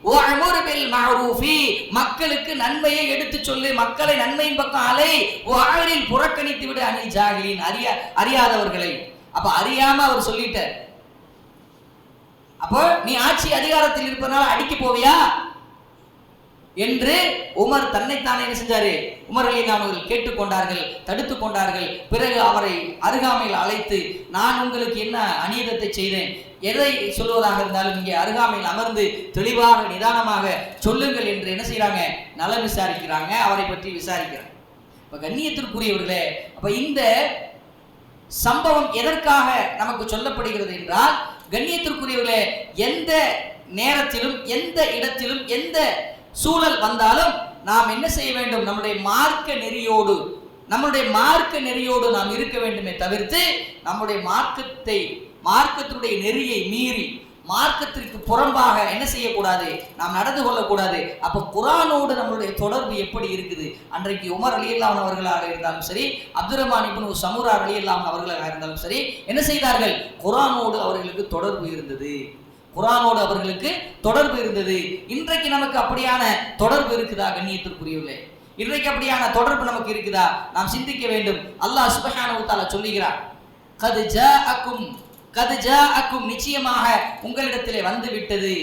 வஅமுர் பில் மஅரூஃபி, மக்களுக்கு நன்மையை எடுத்து சொல்லு, மக்களை நன்மையின் பக்கம் அலை. வஅரில், புறக்கணித்து விடு அனில் ஜாஹிலின், அறியாதவர்களை. அப்ப அறியாம அவர் சொல்லிட்டார். அப்போ நீ ஆட்சி அதிகாரத்தில் இருப்பதனால அடிக்க போவியா என்று உமர் தன்னைத்தானே என்ன செஞ்சாரு, உமர் ரலியல்லாஹு அன்ஹு கேட்டுக்கொண்டார்கள், தடுத்து கொண்டார்கள். பிறகு அவரை அருகாமையில் அழைத்து, நான் உங்களுக்கு என்ன அநீதத்தை செய்தேன், எதை சொல்வதாக இருந்தாலும் இங்கே அருகாமையில் அமர்ந்து தெளிவாக நிதானமாக சொல்லுங்கள் என்று என்ன செய்யறாங்க, நலம் விசாரிக்கிறாங்க, அவரை பற்றி விசாரிக்கிறாங்க. இப்ப கண்ணியத்திற்குரியவர்களே, அப்ப இந்த சம்பவம் எதற்காக நமக்கு சொல்லப்படுகிறது என்றால், கண்ணியத்திற்குரியவர்களே, எந்த நேரத்திலும் எந்த இடத்திலும் எந்த சூழல் வந்தாலும் நாம் என்ன செய்ய வேண்டும், நம்முடைய மார்க்க நெறியோடு நாம் இருக்க வேண்டுமே தவிர்த்து நம்முடைய மார்க்கத்தினுடைய நெறியை மீறி மார்க்கத்திற்கு புறம்பாக என்ன செய்யக்கூடாது, நாம் நடந்து கொள்ளக்கூடாது. அப்ப குர்ஆனோடு நம்மளுடைய தொடர்பு எப்படி இருக்குது? அன்றைக்கு உமர் ரலியல்லாஹு அன்ஹு அவர்களாக இருந்தாலும் சரி, அப்துல் ரஹ்மான் இப்னு சமுரா ரலியல்லாஹு அன்ஹு அவர்களாக இருந்தாலும் சரி, என்ன செய்தார்கள், குர்ஆனோடு அவர்களுக்கு தொடர்பு இருந்தது. இன்றைக்கு நமக்கு அப்படியான தொடர்பு இருக்குதா? கண்ணியத்திற்குரியவர்களே, இன்றைக்கு அப்படியான தொடர்பு நமக்கு இருக்குதா? நாம் சிந்திக்க வேண்டும். அல்லாஹ் சுப்ஹானஹு வ தஆலா சொல்லுகிறார், கத் ஜாஅக்கும், நிச்சயமாக உங்களிடத்திலே வந்து விட்டது,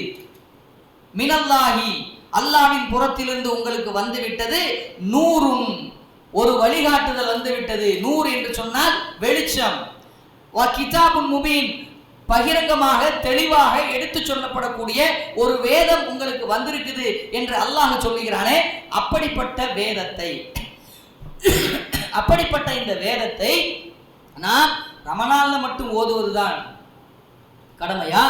மினல்லாஹி, அல்லாஹ்வின் புறத்திலிருந்து உங்களுக்கு வந்து விட்டது, நூறும், ஒரு வழிகாட்டுதல் வந்து விட்டது. நூர் என்று சொன்னால் வெளிச்சம். வ கிதாபுன் முபீன், பகிரங்கமாக தெளிவாக எடுத்து சொல்லப்படக்கூடிய ஒரு வேதம் உங்களுக்கு வந்திருக்குது என்று அல்லாஹ் சொல்லுகிறானே, அப்படிப்பட்ட இந்த வேதத்தை நாம் ரமலான்ல மட்டும் ஓதுவதுதான் கடமையா,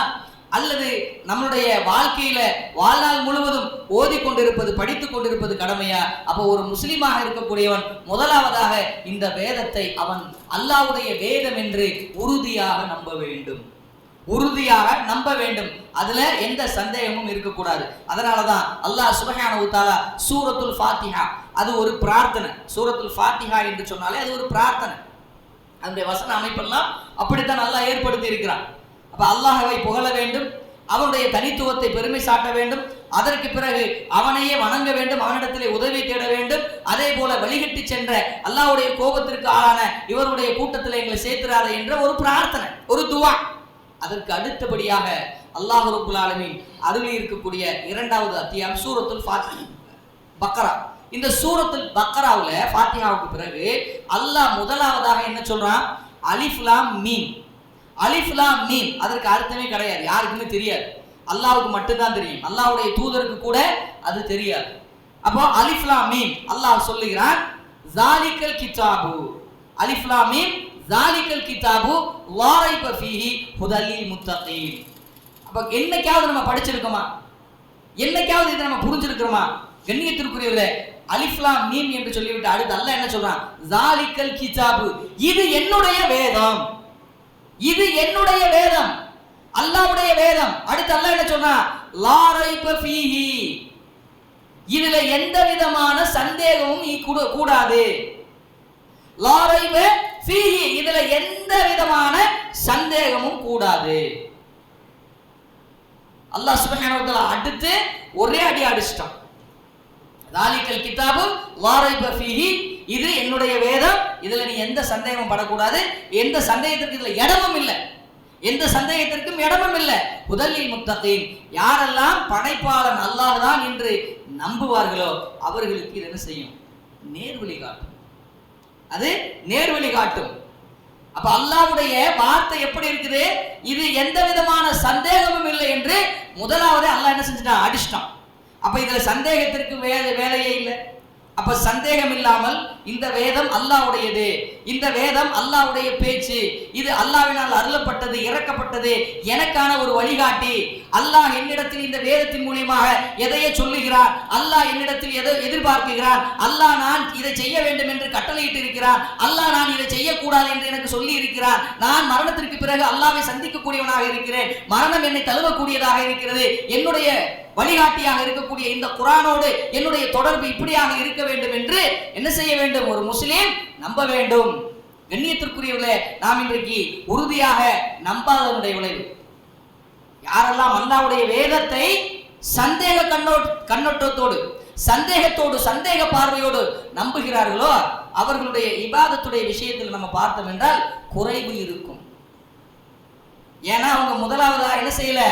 அல்லது நம்மளுடைய வாழ்க்கையில வாழ்நாள் முழுவதும் ஓதிக்கொண்டிருப்பது, படித்துக் கொண்டிருப்பது கடமையா? அப்போ ஒரு முஸ்லிமாக இருக்கக்கூடியவன் முதலாவதாக இந்த வேதத்தை அவன் அல்லாஹ்வுடைய வேதம் என்று உறுதியாக நம்ப வேண்டும். அதுல எந்த சந்தேகமும் இருக்கக்கூடாது. அதனாலதான் அல்லாஹ் சுப்ஹானஹு வ தஆலா சூரத்துல் ஃபாத்திஹா, அது ஒரு பிரார்த்தனை. சூரத்துல் ஃபாத்திஹா என்று சொன்னாலே அது ஒரு பிரார்த்தனை. அதனுடைய வசன அமைப்பெல்லாம் அப்படித்தான் அல்லாஹ் ஏற்படுத்தி இருக்கிறான். அப்ப அல்லாஹ்வை புகழ வேண்டும், அவனுடைய தனித்துவத்தை பெருமை சாட்ட வேண்டும், அதற்கு பிறகு அவனையே வணங்க வேண்டும், அவனிடத்திலே உதவி தேட வேண்டும். அதே போல வழிகட்டி சென்ற அல்லாஹ்வுடைய கோபத்திற்கு ஆளான இவருடைய கூட்டத்தில் எங்களை சேர்த்துறாத என்ற ஒரு பிரார்த்தனை, ஒரு துவா. அதற்கு அடுத்தபடியாக அல்லாஹ் ரப்புல் ஆலமீன் அருளி இருக்கக்கூடிய 2வது அத்தியாயம் சூரத்துல் பக்ரா. இந்த சூரத்துல் பக்ராவுல ஃபாத்திஹாவுக்கு பிறகு அல்லாஹ் முதலாவதாக என்ன சொல்றான், அலிஃப் லாம் மீம். அலிஃப் லாம் மீம் அதற்கு அர்த்தமே கிடையாது, யாருக்குமே தெரியாது, அல்லாஹ்வுக்கு மட்டும்தான் தெரியும், அல்லாஹ்வுடைய தூதருக்கு கூட அது தெரியாது. அப்போ அலிஃப் லாம் மீம் அல்லாஹ் சொல்லுகிறான், ஜாலிகல் கிதாபு, அலிஃப் லாம் மீம் ஜாலிகல் கிதாபு லா ரைப ஃபீஹி ஹுதல் லில் முத்தகீன். அப்ப என்னைக்காவது நம்ம படிச்சிருக்கோமா? என்னைக்காவது இதை நம்ம புரிஞ்சிருக்கிறோமா? கண்ணியத்திற்குரியவர்களே, அலிஃப் லாம் மீம் என்று சொல்லிவிட்டு அடுத்து அல்லாஹ் என்ன சொல்றான்? ஜாலிகல் கிதாபு, இது என்னுடைய வேதம், இது என்னுடைய வேதம், அல்லாஹ்வுடைய வேதம். அடுத்து அல்லாஹ் என்ன சொல்றான்? லா ரைப ஃபீஹி, இதுல எந்த விதமான சந்தேகமும் கூடாது. லா ரைப ஃபீஹி, இதுல எந்த விதமான சந்தேகமும் கூடாது. அல்லாஹ் சுப்ஹானஹு வ தஆலா அடுத்து ஒரே அடி அடிச்சிட்டான். ஜாலிகல் கிதாபு லா ரைப ஃபீஹி, இது என்னுடைய வேதம், இதுல நீ எந்த சந்தேகமும் படக்கூடாது, எந்த சந்தேகத்திற்கு இதுல இடமும் இல்லை, எந்த சந்தேகத்திற்கும் இடமும் இல்லை. முதலில் முத்தகீன், யாரெல்லாம் படைப்பாளன் அல்லாஹ் தான் என்று நம்புவார்களோ அவர்களுக்கு இது என்ன செய்யும்? நேர்வழி காட்டும். அது நேர்வழி காட்டும். அப்ப அல்லாஹ்வுடைய வார்த்தை எப்படி இருக்குது? இது எந்த விதமான சந்தேகமும் இல்லை என்று முதலாவது அல்லாஹ் என்ன செஞ்சிட்டான்? அடிச்சிட்டான். அப்ப இதுல சந்தேகத்திற்கு வேலையே இல்லை. அப்ப சந்தேகம் இல்லாமல் இந்த வேதம் அல்லாஹ்வுடையது, இந்த வேதம் அல்லாஹ்வுடைய பேச்சு, இது அல்லாஹ்வினால் அருளப்பட்டது, இறக்கப்பட்டது, எனக்கான ஒரு வழிகாட்டி. அல்லாஹ் என்னிடத்தில் இந்த வேதத்தின் மூலமாக எதையே சொல்லுகிறான், அல்லாஹ் என்னிடத்தில் எதை எதிர்பார்க்கிறான், அல்லாஹ் நான் இதை செய்ய வேண்டும் என்று கட்டளையிட்டு இருக்கிறான், அல்லாஹ் நான் இதை செய்யக்கூடாது என்று எனக்கு சொல்லி இருக்கிறான், நான் மரணத்திற்கு பிறகு அல்லாஹ்வை சந்திக்கக்கூடியவனாக இருக்கிறேன், மரணம் என்னை தழுவக்கூடியதாக இருக்கிறது, என்னுடைய வழிகாட்டியாக இருக்கக்கூடிய இந்த குர்ஆனோடு என்னுடைய தொடர்பு இப்படியாக இருக்க வேண்டும் என்று என்ன செய்ய வேண்டும்? ஒரு முஸ்லிம் நம்ப வேண்டும். கண்ணியத்திற்குரியவர்களே, நாம் இன்றைக்கு உறுதியாக நம்பாதனுடைய விளைவு. யாரெல்லாம் அல்லாஹ்வுடைய வேதத்தை சந்தேக கண்ணோட்டத்தோடு, சந்தேகத்தோடு, சந்தேக பார்வையோடு நம்புகிறார்களோ அவர்களுடைய இபாதத்துடைய விஷயத்தில் நம்ம பார்த்தோம் என்றால் குறைவு இருக்கும். ஏன்னா அவங்க முதலாவதாக என்ன செய்யல?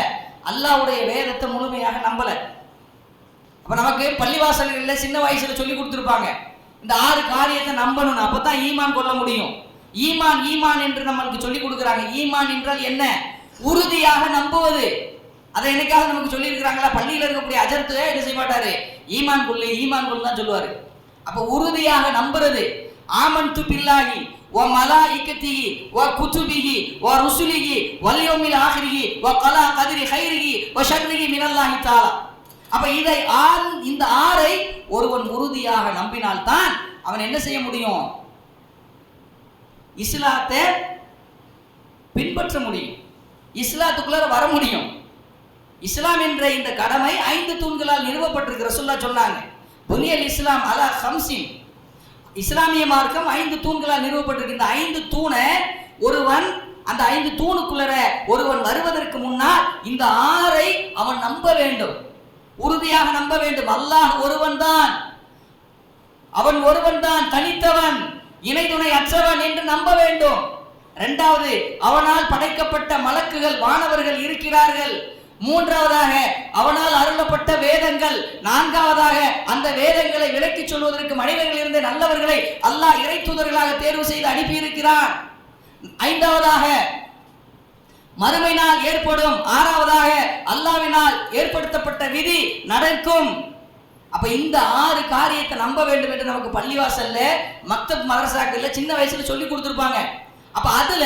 அல்லாஹ்வுடைய வேதத்தை முழுமையாக நம்பல. அப்ப நமக்கு பள்ளிவாசல்களில் சின்ன வயசுல சொல்லி கொடுத்துருப்பாங்க, இந்த 6 காரியத்தை நம்பணும், அப்பதான் ஈமான் கொள்ள முடியும். ஈமான் ஈமான் என்று நம்மளுக்கு சொல்லி கொடுக்குறாங்க. ஈமான் என்றால் என்ன? உறுதியாக நம்புவது. அதை என்னைக்காவது நமக்கு சொல்லி இருக்கிறாங்களா? பள்ளியில் இருக்கக்கூடிய அஜர்த்து என்ன செய்ய மாட்டாரு? ஈமான் கொள்ளு, ஈமான் கொள்ளு தான் சொல்லுவாரு. அப்ப உறுதியாக நம்புறது. ஆமன்து பில்லாஹி வ மலாயிகத்திஹி வ குதுபிஹி வ ருசுலிஹி வல் யௌமில் ஆகிரிஹி வ கலா கத்ரி கைரிஹி வ ஷர்ரிஹி மினல்லாஹி தஆலா. அப்ப இதை இந்த 6ஐ ஒருவன் உறுதியாக நம்பினால் தான் அவன் என்ன செய்ய முடியும்? இஸ்லாத்தை பின்பற்ற முடியும், இஸ்லாத்துக்குள்ள வர முடியும். இஸ்லாம் என்ற இந்த கடமை 5 தூண்களால் நிறுவப்பட்டிருக்கு. ரசூலுல்லாஹ் சொன்னாங்க, புனியல் இஸ்லாம் அலா ஹம்சின், இஸ்லாமிய மார்க்கம் 5 தூண்களால் நிறுவப்பட்டிருக்கு. இந்த 5 தூணை ஒருவன், அந்த 5 தூணுக்குள்ள ஒருவன் வருவதற்கு முன்னால் இந்த 6ஐ அவன் நம்ப வேண்டும், உறுதியாக நம்ப வேண்டும். அல்லாஹ் ஒருவன் தான், அவன் ஒருவன் தான் தனித்தவன், இணை துணை அற்றவன் என்று நம்ப வேண்டும். இரண்டாவது, அவனால் படைக்கப்பட்ட மலக்குகள், வானவர்கள் இருக்கிறார்கள். மூன்றாவதாக அவனால் அருளப்பட்ட வேதங்கள். நான்காவதாக அந்த வேதங்களை விளக்கி சொல்வதற்கு மனிதர்கள் இருந்த நல்லவர்களை அல்லாஹ் இறை தூதர்களாக தேர்வு செய்து அனுப்பியிருக்கிறான். ஐந்தாவதாக மறுமை நாள் ஏற்படும். ஆறாவதாக அல்லாஹ்வினால் ஏற்படுத்தப்பட்ட விதி நடக்கும். அப்ப இந்த 6 காரியத்தை நம்ப வேண்டும் என்று நமக்கு பள்ளிவாசல்ல, மக்தப் மதரசாக்கள்ல சின்ன வயசுல சொல்லி கொடுத்திருப்பாங்க. அப்ப அதுல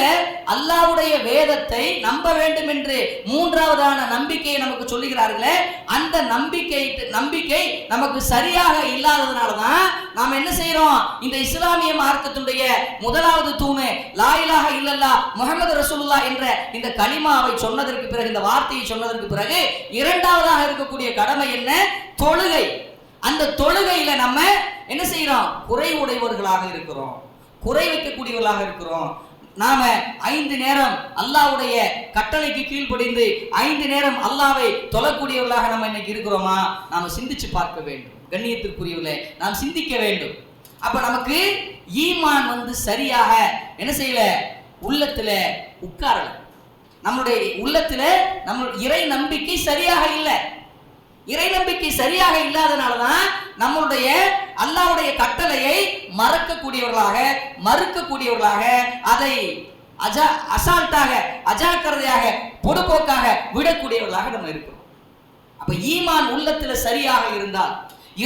அல்லாஹ்வுடைய வேதத்தை நம்ப வேண்டும் என்று மூன்றாவதான நம்பிக்கையை நமக்கு சொல்லுகிறார்களே, அந்த நம்பிக்கை நமக்கு சரியாக இல்லாததுனாலதான் நாம் என்ன செய்யறோம்? இந்த இஸ்லாமிய மார்க்கத்துடைய முதலாவது தூணு லா இலாஹ இல்லல்லாஹ் முஹம்மது ரசூலுல்லாஹ் என்ற இந்த கலிமாவை சொன்னதற்கு பிறகு, இந்த வார்த்தையை சொன்னதற்கு பிறகு இரண்டாவதாக இருக்கக்கூடிய கடமை என்ன? தொழுகை. அந்த தொழுகையில நம்ம என்ன செய்யறோம்? குறை உடையவர்களாக இருக்கிறோம், குறை வைக்கக்கூடியவர்களாக இருக்கிறோம். நாம 5 நேரம் அல்லாஹ்வுடைய கட்டளைக்கு கீழ்ப்படிந்து 5 நேரம் அல்லாஹ்வை தொழக்கூடியவர்களாக நம்ம இன்னைக்கு இருக்கிறோமா? நாம சிந்திச்சு பார்க்க வேண்டும். கண்ணியத்திற்குரியவர்களே, நாம் சிந்திக்க வேண்டும். அப்ப நமக்கு ஈமான் சரியாக என்ன செய்யல? உள்ளத்துல உட்காரல. நம்முடைய உள்ளத்துல நம்ம இறை நம்பிக்கை சரியாக இல்லை. இறை நம்பிக்கை சரியாக இல்லாதனாலதான் நம்மளுடைய அல்லாஹ்வுடைய கட்டளையை மறுக்கக்கூடியவர்களாக, அதை அசால்ட்டாக, அஜாக்கிரதையாக, பொடுபோக்காக விடக்கூடியவர்களாக நம்ம இருக்கிறோம். அப்ப ஈமான் உள்ளத்துல சரியாக இருந்தால்,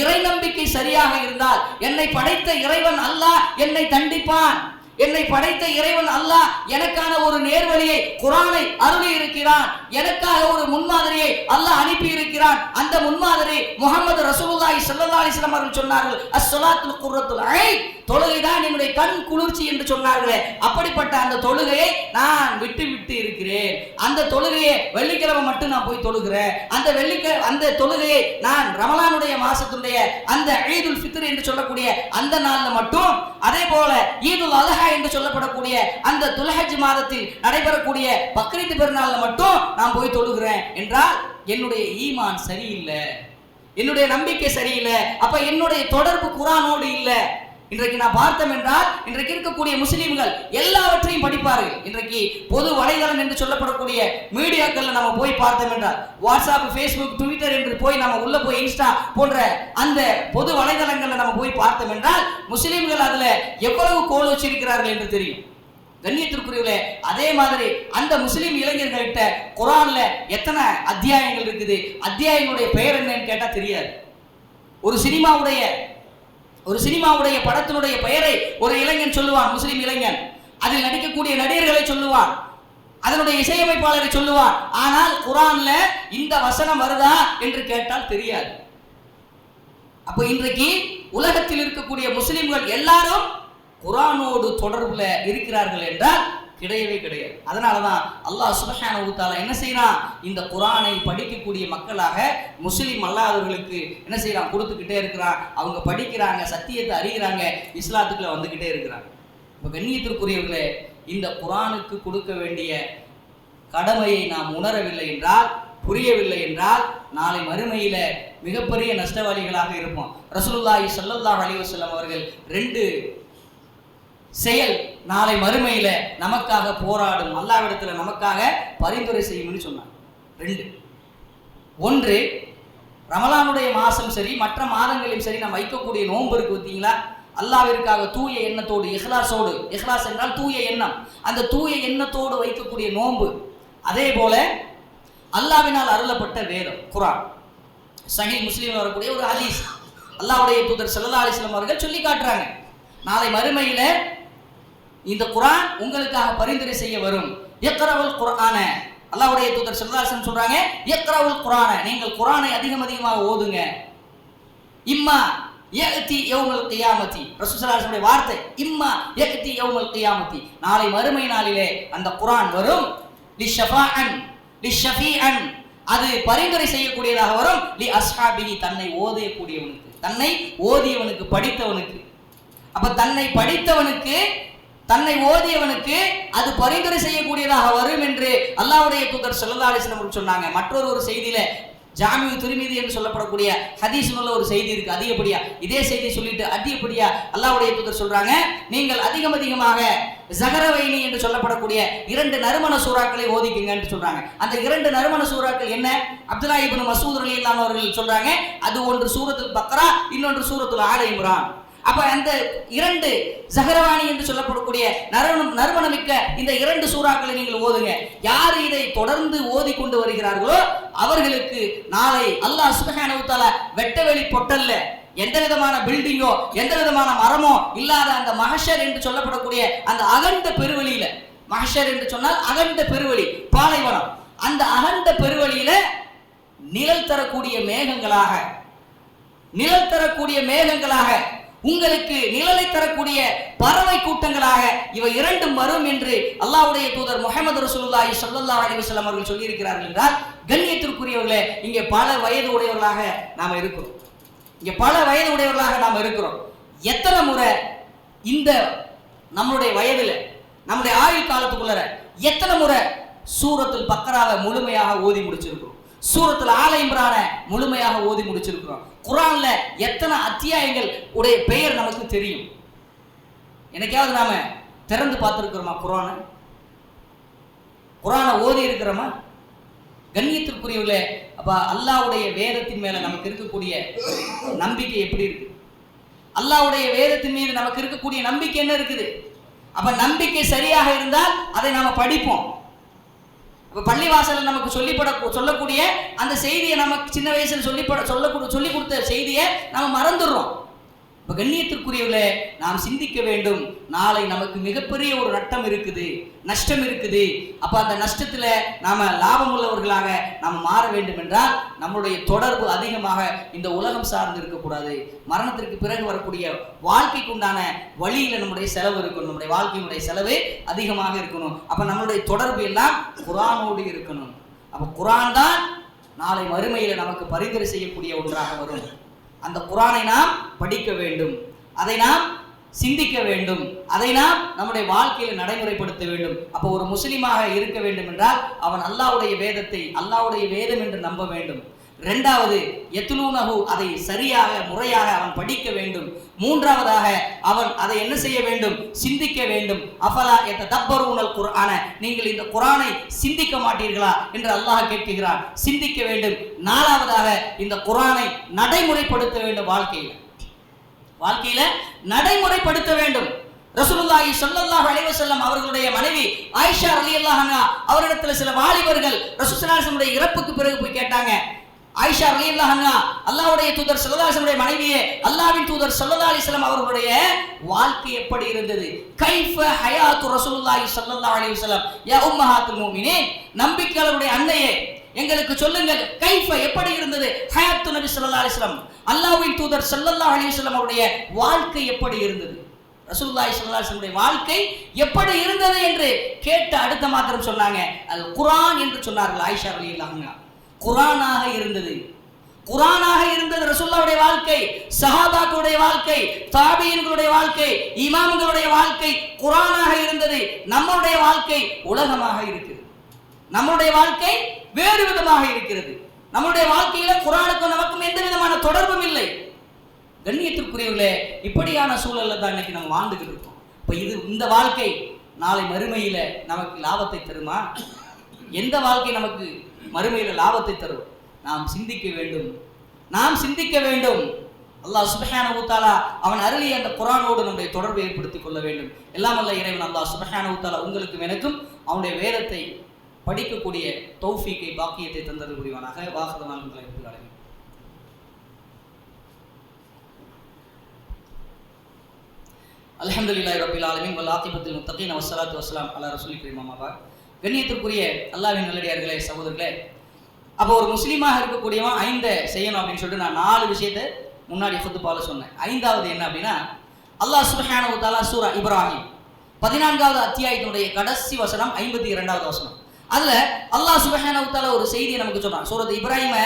இறை நம்பிக்கை சரியாக இருந்தால், என்னை படைத்த இறைவன் அல்லாஹ் என்னை தண்டிப்பான், என்னை படைத்த இறைவன் அல்லாஹ் எனக்கான ஒரு நேர்வழியை குர்ஆனை அருளி இருக்கிறான். எனக்காக ஒரு முன்மாதிரியை அல்லாஹ் அனுப்பி இருக்கிறான். அந்த முன்மாதிரி முஹம்மது ரசூலுல்லாஹி ஸல்லல்லாஹு அலைஹி வஸல்லம் அவர்கள் சொன்னார்கள், அஸ்ஸலாத்துல் குர்ரத்துல் ஐன், தொழுகைதான் என்னுடைய கண் குளிர்ச்சி என்று சொன்னார்களே, அப்படிப்பட்ட அந்த தொழுகையை நான் விட்டு விட்டு இருக்கிறேன். அந்த தொழுகையை வெள்ளிக்கிழமை மட்டும் நான் போய் தொழுகிறேன். அந்த தொழுகையை நான் ரமலானுடைய மாசத்துடைய அந்த ஈதுல் ஃபித்ர் என்று சொல்லக்கூடிய அந்த நாள்ல மட்டும், அதே போல ஈதுல் அல்ஹா என்று சொல்லப்படக்கூடிய அந்த துல்ஹஜ் மாதத்தில் நடைபெறக்கூடிய பக்ரீத் பெருநாள்ல மட்டும் நான் போய் தொழுகிறேன் என்றால் என்னுடைய ஈமான் சரியில்லை, என்னுடைய நம்பிக்கை சரியில்லை. அப்ப என்னுடைய தொடர்பு குர்ஆனோடு இல்லை. இன்றைக்கு நான் பார்த்தோம் என்றால் இன்றைக்கு இருக்கக்கூடிய முஸ்லிம்கள் எல்லாவற்றையும் படிப்பார்கள். இன்றைக்கு பொது வலைதளம் என்று சொல்லப்படக்கூடிய மீடியாக்கள்ல நம்ம போய் பார்த்தோம் என்றால், வாட்ஸ்அப், ஃபேஸ்புக், ட்விட்டர் என்று போய் நம்ம உள்ள போய் இன்ஸ்டா போன்ற அந்த பொது வலைதளங்கள்ல நம்ம போய் பார்த்தோம் என்றால் முஸ்லிம்கள் அதுல எவ்வளவு கோல் வச்சிருக்கிறார்கள் என்று தெரியும். கண்ணியத்திற்குரியவர்களே, அதே மாதிரி அந்த முஸ்லிம் இளைஞர்கள்ட்ட குர்ஆன்ல எத்தனை அத்தியாயங்கள் இருக்குது, அத்தியாயங்களுடைய பெயர் என்னன்னு கேட்டா தெரியாது. ஒரு சினிமாவுடைய படத்தினுடைய பெயரை ஒரு இளைஞன் சொல்லுவான், முஸ்லிம் இளைஞன். அதில் நடிக்கக்கூடிய நடிகர்களை சொல்லுவான், அதனுடைய இசையமைப்பாளரை சொல்லுவான். ஆனால் குர்ஆன்ல இந்த வசனம் வருதா என்று கேட்டால் தெரியாது. அப்ப இன்றைக்கு உலகத்தில் இருக்கக்கூடிய முஸ்லிம்கள் எல்லாரும் குர்ஆனோடு தொடர்புல இருக்கிறார்கள் என்றால் கிடையவே கிடையாது. அதனாலதான் அல்லாஹ் சுப்ஹானஹு வ தஆலா என்ன செய்யறான், இந்த குர்ஆனை படிக்கக்கூடிய மக்களாக முஸ்லிம் அல்லாதவர்களுக்கு என்ன செய்யறான், கொடுத்துக்கிட்டே இருக்கிறான். அவங்க படிக்கிறாங்க, சத்தியத்தை அறிகிறாங்க, இஸ்லாத்துக்குள்ள வந்துகிட்டே இருக்கிறாங்க. இப்ப கண்ணியத்திற்குரியவர்களே, இந்த குர்ஆனுக்கு கொடுக்க வேண்டிய கடமையை நாம் உணரவில்லை என்றால், புரியவில்லை என்றால் நாளை மறுமையில மிகப்பெரிய நஷ்டவாளிகளாக இருப்போம். ரசூலுல்லாஹி ஸல்லல்லாஹு அலைஹி வஸல்லம் அவர்கள் 2 செயல் நாளை மறுமையில நமக்காக போராடும், அல்லாஹ்விடத்துல நமக்காக பரிந்துரை செய்யும்னு சொன்னாங்க. 2. 1, ரமலானுடைய மாசம் சரி மற்ற மாதங்களிலும் சரி நாம் வைக்கக்கூடிய நோன்பு இருக்கு பார்த்தீங்களா, அல்லாஹ்விற்காக தூய எண்ணத்தோடு, இஹ்லாஸோடு, இஹ்லாஸ் என்றால் தூய எண்ணம், அந்த தூய எண்ணத்தோடு வைக்கக்கூடிய நோன்பு. அதே போல அல்லாஹ்வினால் அருளப்பட்ட வேதம் குர்ஆன். சஹீஹ் முஸ்லிம்ல வரக்கூடிய ஒரு ஹதீஸ், அல்லாஹ்வுடைய தூதர் ஸல்லல்லாஹு அலைஹி வஸல்லம் அவர்கள் சொல்லி காட்டுறாங்க, நாளை மறுமையில இந்த குர்ஆன் உங்களுக்காக பரிந்துரை செய்ய வரும். இக்ரவுல் குர்ஆன, அல்லாஹ்வுடைய தூதர் ஸல்லல்லாஹு அலைஹி வஸல்லம் சொல்றாங்க, இக்ரவுல் குர்ஆன, நீங்கள் குர்ஆனை அதிகமாக ஓதுங்க. இம்மா யஅதி யௌமல் கியாமத்தி, ரசூல் ஸல்லல்லாஹு அலைஹி வஸல்லம் வார்த்தை, இம்மா யஅதி யௌமல் கியாமத்தி, நாளை மறுமை நாளிலே அந்த குர்ஆன் வரும். லிஷஃபீஅன், அது பரிந்துரை செய்யக்கூடியதாக வரும். லி அஸ்ஹாபிஹி, தன்னை ஓதக்கூடியவனுக்கு, தன்னை ஓதியவனுக்கு, படித்தவனுக்கு. அப்ப தன்னை படித்தவனுக்கு, தன்னை ஓதியவனுக்கு அது பரிந்துரை செய்யக்கூடியதாக வரும் என்று அல்லாஹ்வுடைய தூதர் ஸல்லல்லாஹு அலைஹி வஸல்லம் சொன்னாங்க. மற்றொரு செய்தியில ஜாமிஉ திர்மிதி என்று சொல்லப்படக்கூடிய ஹதீஸ்ல ஒரு செய்தி இருக்கு. அதிகப்படியா இதே செய்தி சொல்லிட்டு அதிகப்படியா அல்லாஹ்வுடைய தூதர் சொல்றாங்க, நீங்கள் அதிகமாக ஸஹரவைனி என்று சொல்லப்படக்கூடிய 2 நறுமண சூறாக்களை ஓதிக்குங்க என்று சொல்றாங்க. அந்த 2 நறுமண சூறாக்கள் என்ன? அப்துல்லாஹ் இப்னு மஸ்ஊத் ரலியல்லாஹு அன்ஹு அவர்கள் சொல்றாங்க, அது ஒன்று சூரத்துல் பக்ரா, இன்னொன்று சூரத்துல் ஆல இம்ரான். அப்ப அந்த 2 ஸஹரவானி என்று சொல்லப்படக்கூடிய நறுமணமிக்க இந்த 2 சூறாக்களை நீங்கள் ஓதுங்க. யார் இதை தொடர்ந்து ஓதி கொண்டு வருகிறார்களோ அவர்களுக்கு நாளை அல்லாஹ் சுப்ஹானஹு வ தஆலா வெட்டவெளி பொட்டல்ல, எந்த விதமான பில்டிங்கோ எந்த விதமான மரமோ இல்லாத அந்த மஹ்ஷர் என்று சொல்லப்படக்கூடிய அந்த அகண்ட பெருவெளியில, மஹ்ஷர் என்று சொன்னால் அகண்ட பெருவெளி, பாலைவனம், அந்த அகண்ட பெருவெளியில நிழல் தரக்கூடிய மேகங்களாக உங்களுக்கு நிழலை தரக்கூடிய பறவை கூட்டங்களாக இவை 2 வரும் என்று அல்லாஹ்வுடைய தூதர் முஹம்மது ரசூலுல்லாஹி ஸல்லல்லாஹு அலைஹி வஸல்லம் அவர்கள் சொல்லி இருக்கிறார்கள் என்றால், கண்ணியத்திற்குரியவர்களே, இங்கே பல வயது உடையவர்களாக நாம் இருக்கிறோம். எத்தனை முறை இந்த நம்முடைய வயதுல, நம்முடைய ஆயுள் காலத்துக்குள்ள எத்தனை முறை சூரத்துல் பக்ராவை முழுமையாக ஓதி முடிச்சிருக்கிறோம், சூரத்துல் ஆல இம்ரான முழுமையாக ஓதி முடிச்சிருக்கிறோம். குர்ஆன்ல எத்தனை அத்தியாயங்கள் உடைய பெயர் நமக்கு தெரியும்? என்னைக்காவது நாம திறந்து பார்த்திருக்கிறோமா? குர்ஆனை ஓதி இருக்கிறோமா? கண்ணியத்திற்குரியவர்களே, அப்ப அல்லாஹ்வுடைய வேதத்தின் மேல நமக்கு இருக்கக்கூடிய நம்பிக்கை எப்படி இருக்கு? அல்லாஹ்வுடைய வேதத்தின் மீது நமக்கு இருக்கக்கூடிய நம்பிக்கை என்ன இருக்குது? அப்ப நம்பிக்கை சரியாக இருந்தால் அதை நாம படிப்போம். பள்ளிவாசல் நமக்கு சொல்லக்கூடிய அந்த செய்தியை நமக்கு சின்ன வயசுல சொல்லி கொடுத்த செய்தியை நம்ம மறந்துடுறோம். இப்போ கண்ணியத்திற்குரியவர்களே, நாம் சிந்திக்க வேண்டும். நாளை நமக்கு மிகப்பெரிய ஒரு நட்டம் இருக்குது, நஷ்டம் இருக்குது. அப்போ அந்த நஷ்டத்தில் நாம் லாபம் உள்ளவர்களாக நாம் மாற வேண்டும் என்றால் நம்முடைய தொடர்பு அதிகமாக இந்த உலகம் சார்ந்து இருக்கக்கூடாது. மரணத்திற்கு பிறகு வரக்கூடிய வாழ்க்கைக்கு உண்டான வழியில் நம்முடைய செலவு இருக்கணும், நம்முடைய வாழ்க்கையினுடைய செலவு அதிகமாக இருக்கணும். அப்போ நம்மளுடைய தொடர்பு எல்லாம் குர்ஆனோடு இருக்கணும். அப்போ குர்ஆன் தான் நாளை மறுமையில் நமக்கு பரிந்துரை செய்யக்கூடிய ஒன்றாக வரும். அந்த குர்ஆனை நாம் படிக்க வேண்டும், அதை நாம் சிந்திக்க வேண்டும், அதை நாம் நம்முடைய வாழ்க்கையில் நடைமுறைப்படுத்த வேண்டும். அப்போ ஒரு முஸ்லிமாக இருக்க வேண்டும் என்றால் அவன் அல்லாஹ்வுடைய வேதத்தை அல்லாஹ்வுடைய வேதம் என்று நம்ப வேண்டும். இரண்டாவது, யத்லூனஹு, அதை சரியாக முறையாக அவன் படிக்க வேண்டும். மூன்றாவதாக அவன் அதை என்ன செய்ய வேண்டும்? சிந்திக்க வேண்டும். அஃபலா யததப்பரூனல் குர்ஆன, நீங்கள் இந்த குர்ஆனை சிந்திக்க மாட்டீர்களா என்று அல்லாஹ் கேட்கிறான். சிந்திக்க வேண்டும். நாலாவதாக இந்த குர்ஆனை நடைமுறைப்படுத்த வேண்டும். வாழ்க்கையில நடைமுறைப்படுத்த வேண்டும். ரசூலுல்லாஹி ஸல்லல்லாஹு அலைஹி வஸல்லம் அவர்களுடைய மனைவி ஆயிஷா ரலியல்லாஹு அன்ஹா அவரிடத்தில் சில வாலிபர்கள் ரசூல் ஸல்லல்லாஹு அலைஹி வஸல்லம் இறப்புக்கு பிறகு போய் கேட்டாங்க. ஆயிஷா ரலியல்லாஹு அன்ஹா, அல்லாஹ்வுடைய தூதர் ஸல்லல்லாஹு அலைஹி வஸல்லம் மனைவியே, அல்லாஹ்வின் தூதர் ஸல்லல்லாஹு அலைஹி வஸல்லம் அவர்களுடைய வாழ்க்கை எப்படி இருந்தது? கைஃப ஹயாத்து ரசூலுல்லாஹி ஸல்லல்லாஹு அலைஹி வஸல்லம் யா உம்மஹாத்துல் முஃமினீன், நம்பிக்கையாளருடைய அன்னையே எங்களுக்கு சொல்லுங்கள், கைஃப எப்படி இருந்தது ஹயாத்து நபி ஸல்லல்லாஹு அலைஹி வஸல்லம், அல்லாஹ்வின் தூதர் ஸல்லல்லாஹு அலைஹி வஸல்லம் அவருடைய வாழ்க்கை எப்படி இருந்தது? ரசூலுல்லாஹி ஸல்லல்லாஹு அலைஹி வஸல்லம் வாழ்க்கை எப்படி இருந்தது என்று கேட்ட அடுத்த மாத்திரம் சொன்னாங்க அல் குர்ஆன் என்று சொன்னார்கள். ஆயிஷா ரலியல்லாஹு அன்ஹா, குர்ஆனாக இருந்தது. குர்ஆனாக இருந்தது ரசூலுல்லாஹ்வுடைய வாழ்க்கை, சஹாபாக்களுடைய வாழ்க்கை, தாபீன்களுடைய வாழ்க்கை, இமாம்களுடைய வாழ்க்கை குர்ஆனாக இருந்தது. நம்முடைய வாழ்க்கை உலகமாக இருக்குது, நம்முடைய வாழ்க்கை வேறு விதமாக இருக்கிறது. நம்முடைய வாழ்க்கையில குர்ஆனுக்கும் நமக்கும் எந்த விதமான தொடர்பும் இல்லை. கண்ணியத்திற்குரியவர்களே, இப்படியான சூழல்ல தான் இன்னைக்கு நம்ம வாழ்ந்துகிட்டு இருக்கோம். இப்போ இந்த வாழ்க்கை நாளை மறுமையில நமக்கு லாபத்தை தருமா? எந்த வாழ்க்கை நமக்கு மறுமையில லாபத்தை தரும்? நாம் சிந்திக்க வேண்டும், நாம் சிந்திக்க வேண்டும். அல்லாஹ் சுப்ஹானஹு வ தஆலா அவன் அருளிய அந்த குர்ஆனோடு நம்முடைய தொடர்பை ஏற்படுத்திக் கொள்ள வேண்டும். எல்லாம் வல்ல இறைவன் அல்லாஹ் சுப்ஹானஹு வ தஆலா உங்களுக்கும் எனக்கும் அவனுடைய வேதத்தை படிக்கக்கூடிய தௌஃபீக்கை, பாக்கியத்தை தந்தருள் புரிவானாக. வாஹிரு தஅவானா அல்ஹம்துலில்லாஹி ரப்பில் ஆலமீன் வல் ஆகிபத்துல் முத்தகீன் வஸ்ஸலாத்து வஸ்ஸலாம் அலா ரசூலில் கரீம் அம்மா பாத். கண்ணியத்திற்குரிய அல்லாஹ்வின் நல்லடியார்களே, சகோதரர்களே, அப்போ ஒரு முஸ்லீமாக இருக்கக்கூடியவன் 5 செய்யணும் அப்படின்னு சொல்லிட்டு நான் 4 விஷயத்தை முன்னாடி ஃபுத்பால சொன்னேன். 5வது என்ன அப்படின்னா, அல்லாஹ் சுப்ஹானஹு வ தஆலா சூரா இப்ராஹிம் 14வது அத்தியாயத்தினுடைய கடைசி வசனம் 52வது வசனம். அதுல அல்லாஹ் சுப்ஹானஹு வ தஆலா ஒரு செய்தியை நமக்கு சொல்றான். சூரத் இப்ராஹிம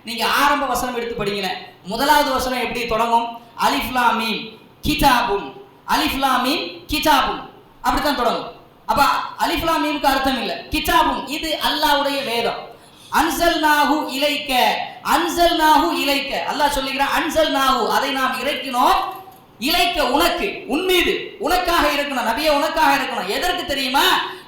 நீங்க ஆரம்ப வசனம் எடுத்து படிங்களேன். முதலாவது வசனம் எப்படி தொடங்கும்? அலிஃப் லாம் மீம் கிதாபுன், அலிஃப் லாம் மீம் கிதாபுன், அப்படித்தான் தொடங்கும். அப்ப அலிஃப் லாம் மீம்க்கு அர்த்தம் இல்ல, கிதாபுன் இது அல்லாஹ்வுடைய வேதம். அன்சல்நாஹு இலைக்க, அன்சல்நாஹு இலைக்க, அல்லாஹ் சொல்லுகிறான் அன்சல்நாஹு, அதை நாம் இறக்கினோம், இலைக்க உனக்கு, உன் மீது, உனக்காக இருக்கணும், நபியே உனக்காக இருக்கணும். எதற்கு தெரியுமா?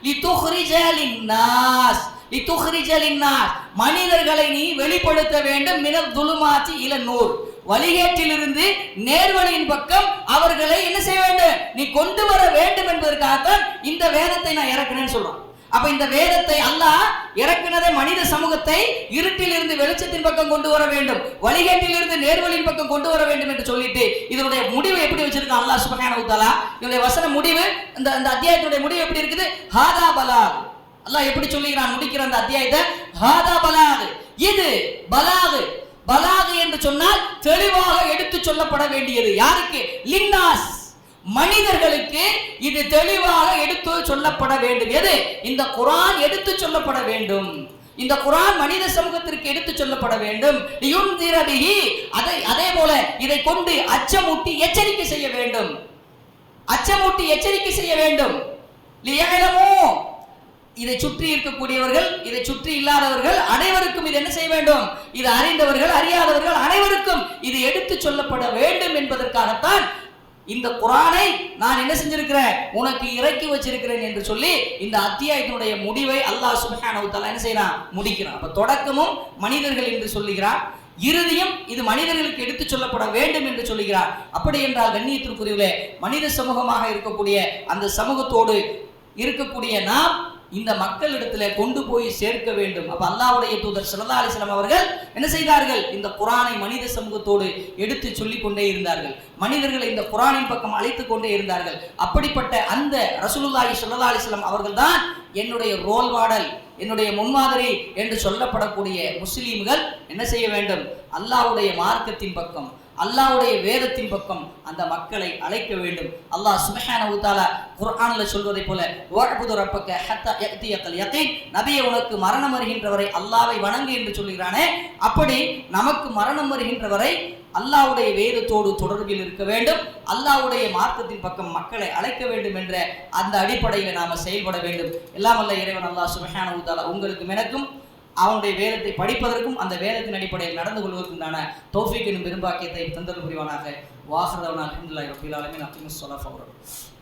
லிதுக்ரிஜ லின்னாஸ், லிதுக்ரிஜ லின்னாஸ், மனிதர்களை நீ வெளிப்படுத்த வேண்டும், மினல் துலுமாத்தி இல நூர், வழிகேட்டிலிருந்து நேர்வழியின் பக்கம் அவர்களை என்ன செய்ய வேண்டும்? நீ கொண்டு வர வேண்டும் என்பதற்காகத்தான் இந்த வேதத்தை நான் இறக்குனேன்னு சொல்றான். அப்ப இந்த வேதத்தை அல்லாஹ் இறக்குனதே மனித சமூகத்தை இருட்டில் இருந்து வெளிச்சத்தின் பக்கம் கொண்டு வர வேண்டும், வழிகேட்டில் இருந்து நேர்வழியின் பக்கம் கொண்டு வர வேண்டும் என்று சொல்லிட்டு இதனுடைய முடிவு எப்படி வச்சிருக்கான் அல்லாஹ் சுப்ஹானஹு வ தஆலா? இதனுடைய வசன முடிவு, இந்த அத்தியாயத்துடைய முடிவு எப்படி இருக்குது? ஹாதா பலாக். அல்லாஹ் எப்படி சொல்லுகிறான் முடிக்கிற அந்த அத்தியாயத்தை? ஹாதா பலாக், இது பலாக். பலாக் என்று சொன்னால் தெளிவாக எடுத்து சொல்லப்பட வேண்டியது. யாருக்கு? லின்னாஸ், மனிதர்களுக்கு இது தெளிவாக எடுத்து சொல்லப்பட வேண்டும். எது? இந்த குர்ஆன் எடுத்து சொல்லப்பட வேண்டும். இந்த குர்ஆன் மனித சமூகத்திற்கு எடுத்து சொல்லப்பட வேண்டும். யுன்திரபிஹி, அதே போல இதை கொண்டு அச்சமூட்டி எச்சரிக்கை செய்ய வேண்டும், அச்சமூட்டி எச்சரிக்கை செய்ய வேண்டும். லியலமு, இதை சுற்றி இருக்கக்கூடியவர்கள், இதை சுற்றி இல்லாதவர்கள் அனைவருக்கும் இது என்ன செய்ய வேண்டும்? இது அறிந்தவர்கள் அறியாதவர்கள் அனைவருக்கும் இது எடுத்து சொல்லப்பட வேண்டும் என்பதற்காகத்தான் இந்த குர்ஆனை நான் என்ன செஞ்சிருக்கிறேன்? உனக்கு இறக்கி வச்சிருக்கிறேன் என்று சொல்லி இந்த அத்தியாயத்தினுடைய முடிவை அல்லாஹ் சுப்ஹானஹு வ தஆலா என்ன செய்யறான்? முடிக்கிறான். அப்ப தொடக்கமும் மனிதர்கள் என்று சொல்லுகிறார், இறுதியும் இது மனிதர்களுக்கு எடுத்து சொல்லப்பட வேண்டும் என்று சொல்லுகிறார். அப்படி என்றால் கண்ணியத்திற்குரியவர்களே, மனித சமூகமாக இருக்கக்கூடிய அந்த சமூகத்தோடு இருக்கக்கூடிய நாம் இந்த மக்களிடத்துல கொண்டு போய் சேர்க்க வேண்டும். அப்ப அல்லாஹ்வுடைய தூதர் ஸல்லல்லாஹு அலைஹி வஸல்லம் அவர்கள் என்ன செய்தார்கள்? இந்த குர்ஆனை மனித சமூகத்தோடு எடுத்து சொல்லிக் கொண்டே இருந்தார்கள். மனிதர்களை இந்த குர்ஆனின் பக்கம் அழைத்து கொண்டே இருந்தார்கள். அப்படிப்பட்ட அந்த ரசூலுல்லாஹி ஸல்லல்லாஹு அலைஹி வஸல்லம் அவர்கள் தான் என்னுடைய ரோல் மாடல், என்னுடைய முன்மாதிரி என்று சொல்லப்படக்கூடிய முஸ்லிம்கள் என்ன செய்ய வேண்டும்? அல்லாஹ்வுடைய மார்க்கத்தின் பக்கம், அல்லாஹ்வுடைய வேதத்தின் பக்கம் அந்த மக்களை அழைக்க வேண்டும். அல்லாஹ் சுப்ஹானஹு வ தஆலா குர்ஆன்ல சொல்வதை போல வஅபுது ரப்பக ஹத்தா யஅதியகல் யகீன், நபியே உனக்கு மரணம் வருகின்ற வரை அல்லாஹ்வை வணங்கு என்று சொல்கிறானே, அப்படி நமக்கு மரணம் வருகின்ற வரை அல்லாஹ்வுடைய வேதத்தோடு தொடர்பில் இருக்க வேண்டும், அல்லாஹ்வுடைய மார்க்கத்தின் பக்கம் மக்களை அழைக்க வேண்டும் என்ற அந்த அடிப்படையில் நாம செயல்பட வேண்டும். எல்லாம் வல்ல இறைவன் அல்லாஹ் சுப்ஹானஹு வ தஆலா உங்களுக்கும் எனக்கும் அவனுடைய வேதத்தை படிப்பதற்கும் அந்த வேதத்தின் அடிப்படையில் நடந்து கொள்வதற்குண்டான தௌஃபீக் என்னும் பெரும்பாக்கியத்தை தந்தல் புரிவானாக. வாஹிர் தஅவானா அல்ஹம்துலில்லாஹி ரப்பில் ஆலமீன். அக்மிஸ் ஸலாத்த.